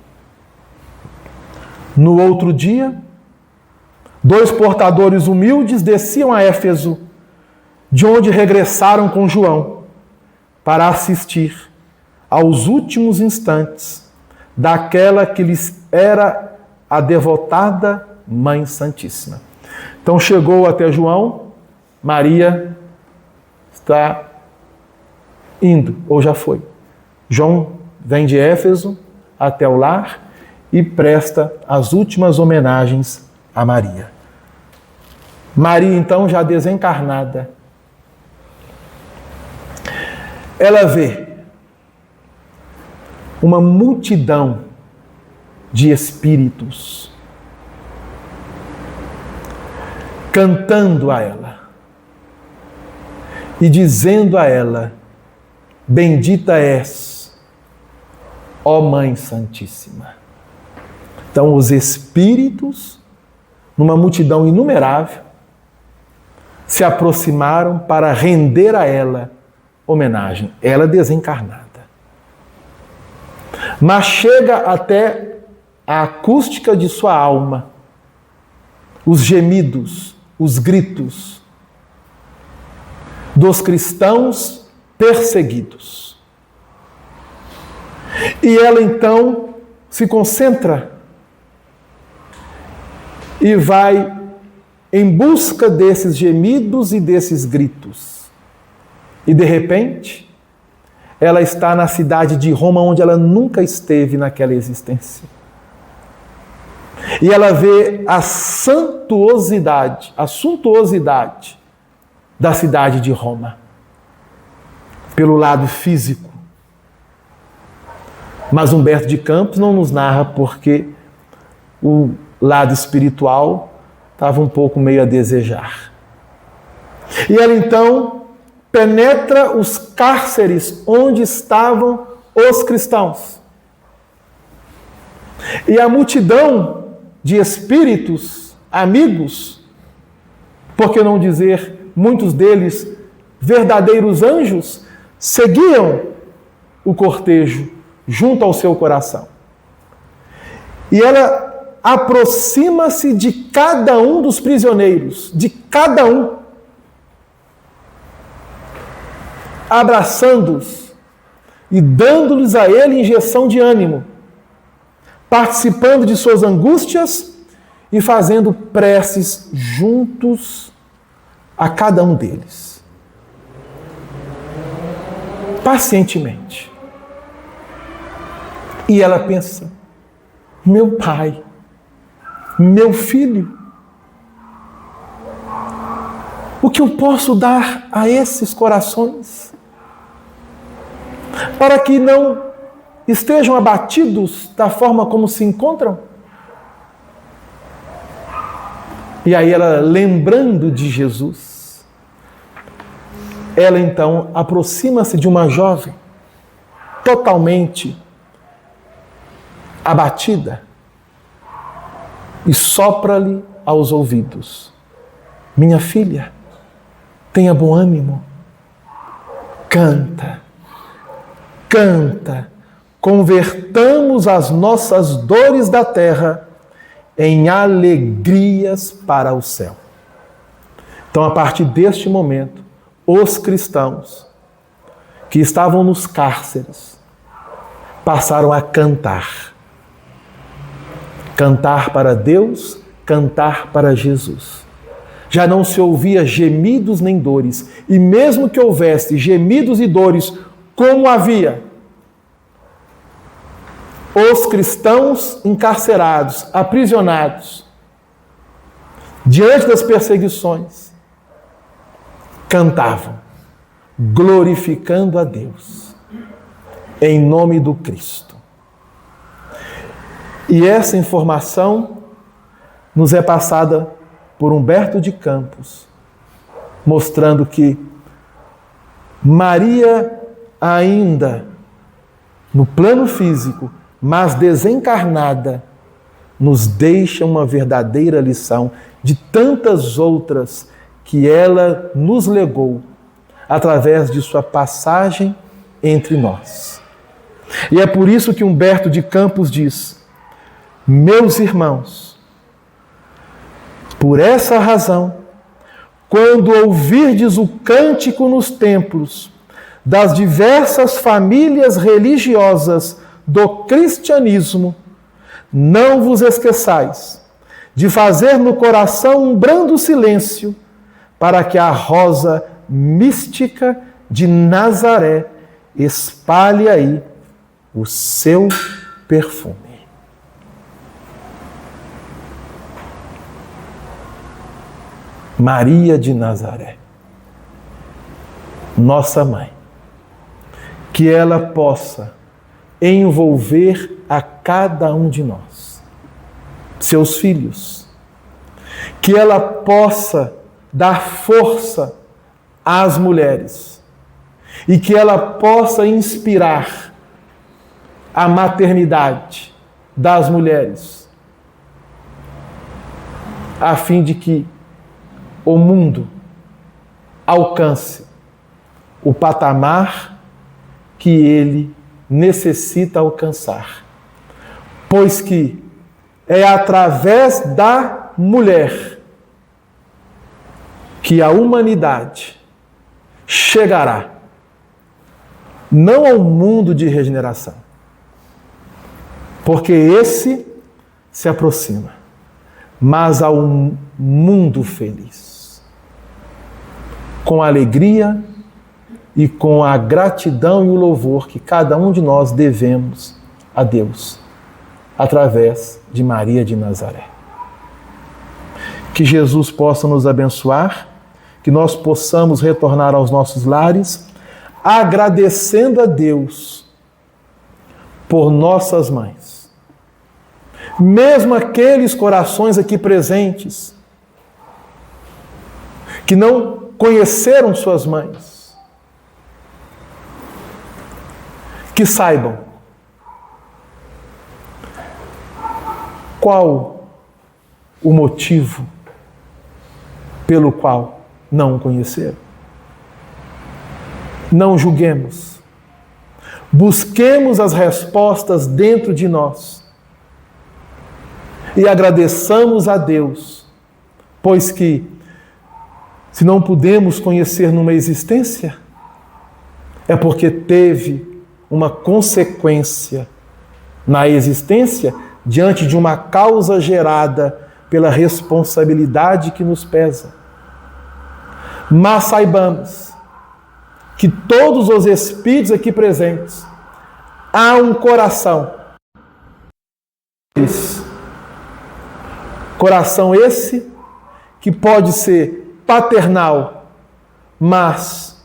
No outro dia, 2 portadores humildes desciam a Éfeso, de onde regressaram com João, para assistir aos últimos instantes daquela que lhes era a devotada Mãe Santíssima. Então chegou até João, Maria está indo, ou já foi. João vem de Éfeso até o lar e presta as últimas homenagens a Maria. Maria, então, já desencarnada, ela vê uma multidão de espíritos cantando a ela e dizendo a ela: bendita és, ó Mãe Santíssima. Então os espíritos, numa multidão inumerável, se aproximaram para render a ela homenagem, ela desencarnada. Mas chega até a acústica de sua alma, os gemidos, os gritos dos cristãos perseguidos. E ela então se concentra e vai em busca desses gemidos e desses gritos. E de repente, ela está na cidade de Roma, onde ela nunca esteve naquela existência. E ela vê a suntuosidade da cidade de Roma, pelo lado físico. Mas Humberto de Campos não nos narra porque o lado espiritual estava um pouco meio a desejar. E ela então penetra os cárceres onde estavam os cristãos. E a multidão de espíritos, amigos, por que não dizer muitos deles verdadeiros anjos, seguiam o cortejo junto ao seu coração. E ela aproxima-se de cada um dos prisioneiros, de cada um, abraçando-os e dando-lhes a ele injeção de ânimo, participando de suas angústias e fazendo preces juntos a cada um deles. Pacientemente. E ela pensa: meu pai, meu filho, o que eu posso dar a esses corações para que não estejam abatidos da forma como se encontram? E aí ela, lembrando de Jesus, ela então aproxima-se de uma jovem totalmente abatida e sopra-lhe aos ouvidos: minha filha, tenha bom ânimo, canta, canta, convertamos as nossas dores da terra em alegrias para o céu. Então, a partir deste momento, os cristãos que estavam nos cárceres passaram a cantar. Cantar para Deus, cantar para Jesus. Já não se ouvia gemidos nem dores, e mesmo que houvesse gemidos e dores, como havia os cristãos encarcerados, aprisionados, diante das perseguições, cantavam, glorificando a Deus, em nome do Cristo. E essa informação nos é passada por Humberto de Campos, mostrando que Maria, ainda no plano físico, mas desencarnada, nos deixa uma verdadeira lição de tantas outras que ela nos legou através de sua passagem entre nós. E é por isso que Humberto de Campos diz: meus irmãos, por essa razão, quando ouvirdes o cântico nos templos das diversas famílias religiosas do cristianismo, não vos esqueçais de fazer no coração um brando silêncio para que a rosa mística de Nazaré espalhe aí o seu perfume. Maria de Nazaré, nossa mãe, que ela possa envolver a cada um de nós, seus filhos, que ela possa dar força às mulheres e que ela possa inspirar a maternidade das mulheres, a fim de que o mundo alcance o patamar que ele necessita alcançar. Pois que é através da mulher que a humanidade chegará não ao mundo de regeneração, porque esse se aproxima, mas ao mundo feliz, com a alegria e com a gratidão e o louvor que cada um de nós devemos a Deus, através de Maria de Nazaré. Que Jesus possa nos abençoar, que nós possamos retornar aos nossos lares, agradecendo a Deus por nossas mães. Mesmo aqueles corações aqui presentes que não conheceram suas mães, que saibam qual o motivo pelo qual não o conheceram. Não julguemos. Busquemos as respostas dentro de nós e agradeçamos a Deus, pois que, se não pudemos conhecer numa existência, é porque teve uma consequência na existência diante de uma causa gerada pela responsabilidade que nos pesa. Mas saibamos que todos os espíritos aqui presentes, há um coração. Coração esse que pode ser paternal, mas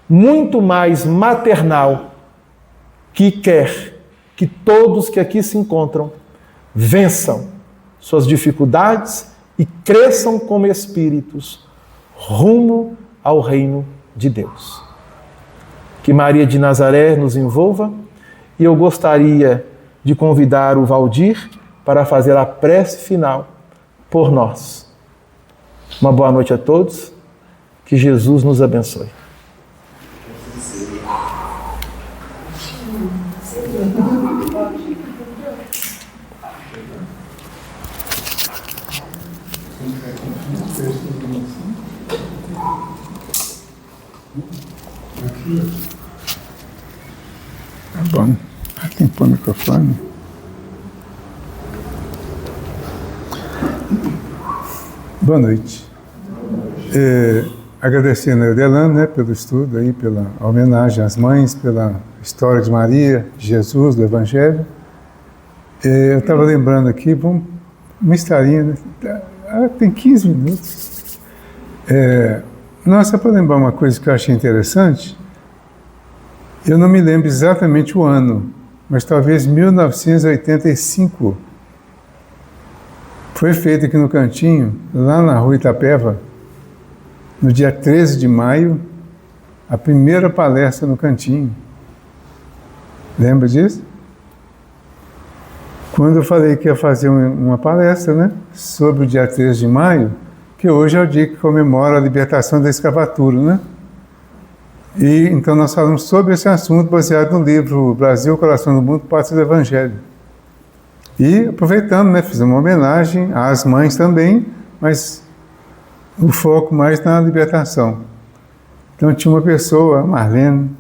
muito mais maternal, que quer que todos que aqui se encontram vençam suas dificuldades e cresçam como espíritos rumo ao reino de Deus. Que Maria de Nazaré nos envolva, e eu gostaria de convidar o Valdir para fazer a prece final por nós. Uma boa noite a todos, que Jesus nos abençoe. Tá bom. Tem que pôr o microfone. Boa noite. Agradecendo a Eudelano, né, pelo estudo, aí, pela homenagem às mães, pela história de Maria, de Jesus, do Evangelho. Eu estava lembrando aqui, uma historinha, né? Tem 15 minutos. Nossa, para lembrar uma coisa que eu achei interessante, eu não me lembro exatamente o ano, mas talvez 1985. Foi feito aqui no Cantinho, lá na Rua Itapeva, no dia 13 de maio, a primeira palestra no Cantinho. Lembra disso? Quando eu falei que ia fazer uma palestra, né, sobre o dia 13 de maio, que hoje é o dia que comemora a libertação da escravatura, né? E então nós falamos sobre esse assunto baseado no livro Brasil, Coração do Mundo, Pátria do Evangelho. E aproveitando, né, fizemos uma homenagem às mães também, mas o foco mais na libertação. Então tinha uma pessoa, a Marlene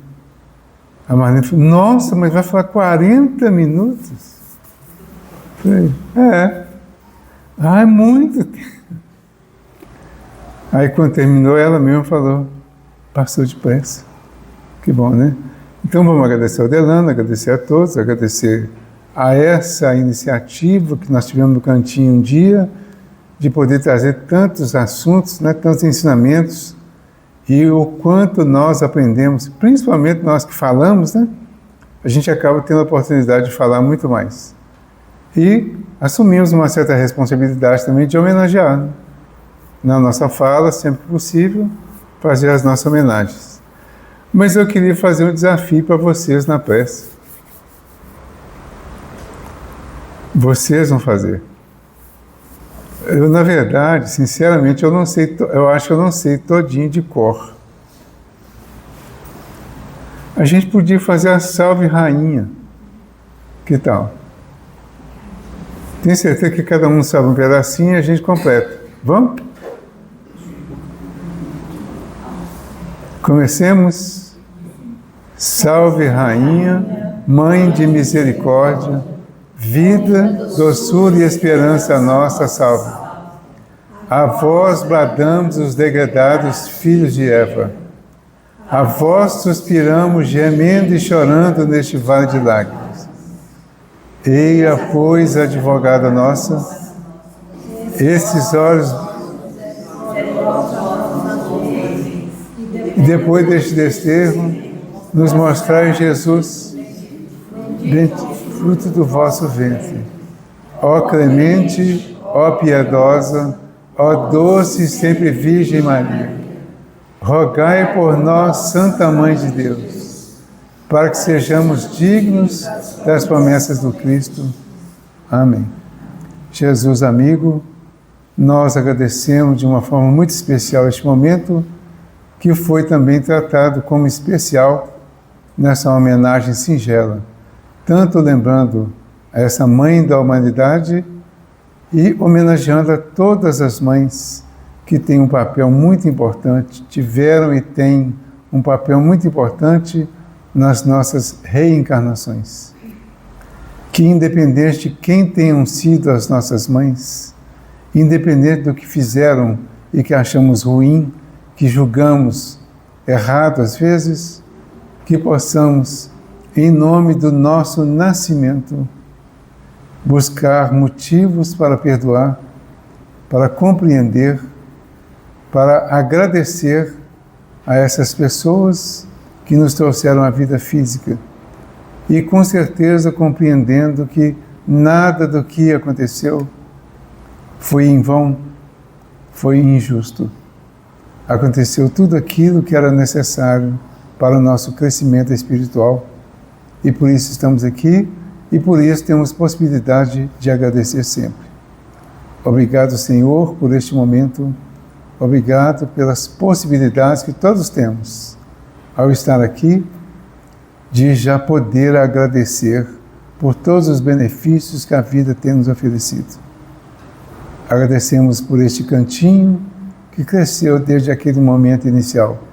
falou, nossa, mas vai falar 40 minutos? Eu falei, é muito tempo. Aí quando terminou, ela mesma falou, passou depressa. Que bom, né? Então vamos agradecer ao Delano, agradecer a todos, agradecer a essa iniciativa que nós tivemos no Cantinho um dia, de poder trazer tantos assuntos, né, tantos ensinamentos, e o quanto nós aprendemos, principalmente nós que falamos, né, a gente acaba tendo a oportunidade de falar muito mais. E assumimos uma certa responsabilidade também de homenagear, né, na nossa fala, sempre que possível, fazer as nossas homenagens. Mas eu queria fazer um desafio para vocês na prece. Vocês vão fazer. Eu, na verdade, sinceramente, eu acho que eu não sei todinho de cor. A gente podia fazer a Salve Rainha. Que tal? Tenho certeza que cada um sabe um pedacinho e a gente completa. Vamos? Comecemos. Salve, Rainha, Mãe de misericórdia, vida, doçura e esperança nossa, salve. A vós bradamos os degradados filhos de Eva. A vós suspiramos, gemendo e chorando neste vale de lágrimas. Eia, pois, advogada nossa, estes olhos, e depois deste desterro, nos mostrai Jesus, fruto do vosso ventre. Ó clemente, ó piedosa, ó doce e sempre Virgem Maria, rogai por nós, Santa Mãe de Deus, para que sejamos dignos das promessas do Cristo. Amém. Jesus amigo, nós agradecemos de uma forma muito especial este momento, que foi também tratado como especial nessa homenagem singela, tanto lembrando a essa Mãe da humanidade e homenageando a todas as mães que têm um papel muito importante, tiveram e têm um papel muito importante nas nossas reencarnações. Que independente de quem tenham sido as nossas mães, independente do que fizeram e que achamos ruim, que julgamos errado às vezes, que possamos, em nome do nosso nascimento, buscar motivos para perdoar, para compreender, para agradecer a essas pessoas que nos trouxeram a vida física e com certeza compreendendo que nada do que aconteceu foi em vão, foi injusto. Aconteceu tudo aquilo que era necessário para o nosso crescimento espiritual e por isso estamos aqui e por isso temos possibilidade de agradecer sempre. Obrigado, Senhor, por este momento. Obrigado pelas possibilidades que todos temos ao estar aqui, de já poder agradecer por todos os benefícios que a vida tem nos oferecido. Agradecemos por este cantinho que cresceu desde aquele momento inicial.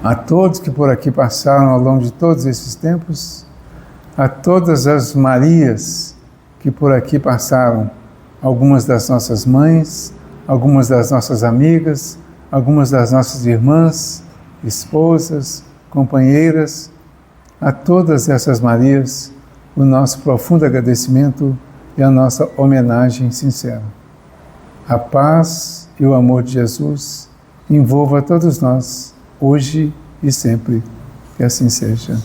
A todos que por aqui passaram ao longo de todos esses tempos, a todas as Marias que por aqui passaram, algumas das nossas mães, algumas das nossas amigas, algumas das nossas irmãs, esposas, companheiras, a todas essas Marias, o nosso profundo agradecimento e a nossa homenagem sincera. A paz e o amor de Jesus envolva a todos nós, hoje e sempre. Que assim seja.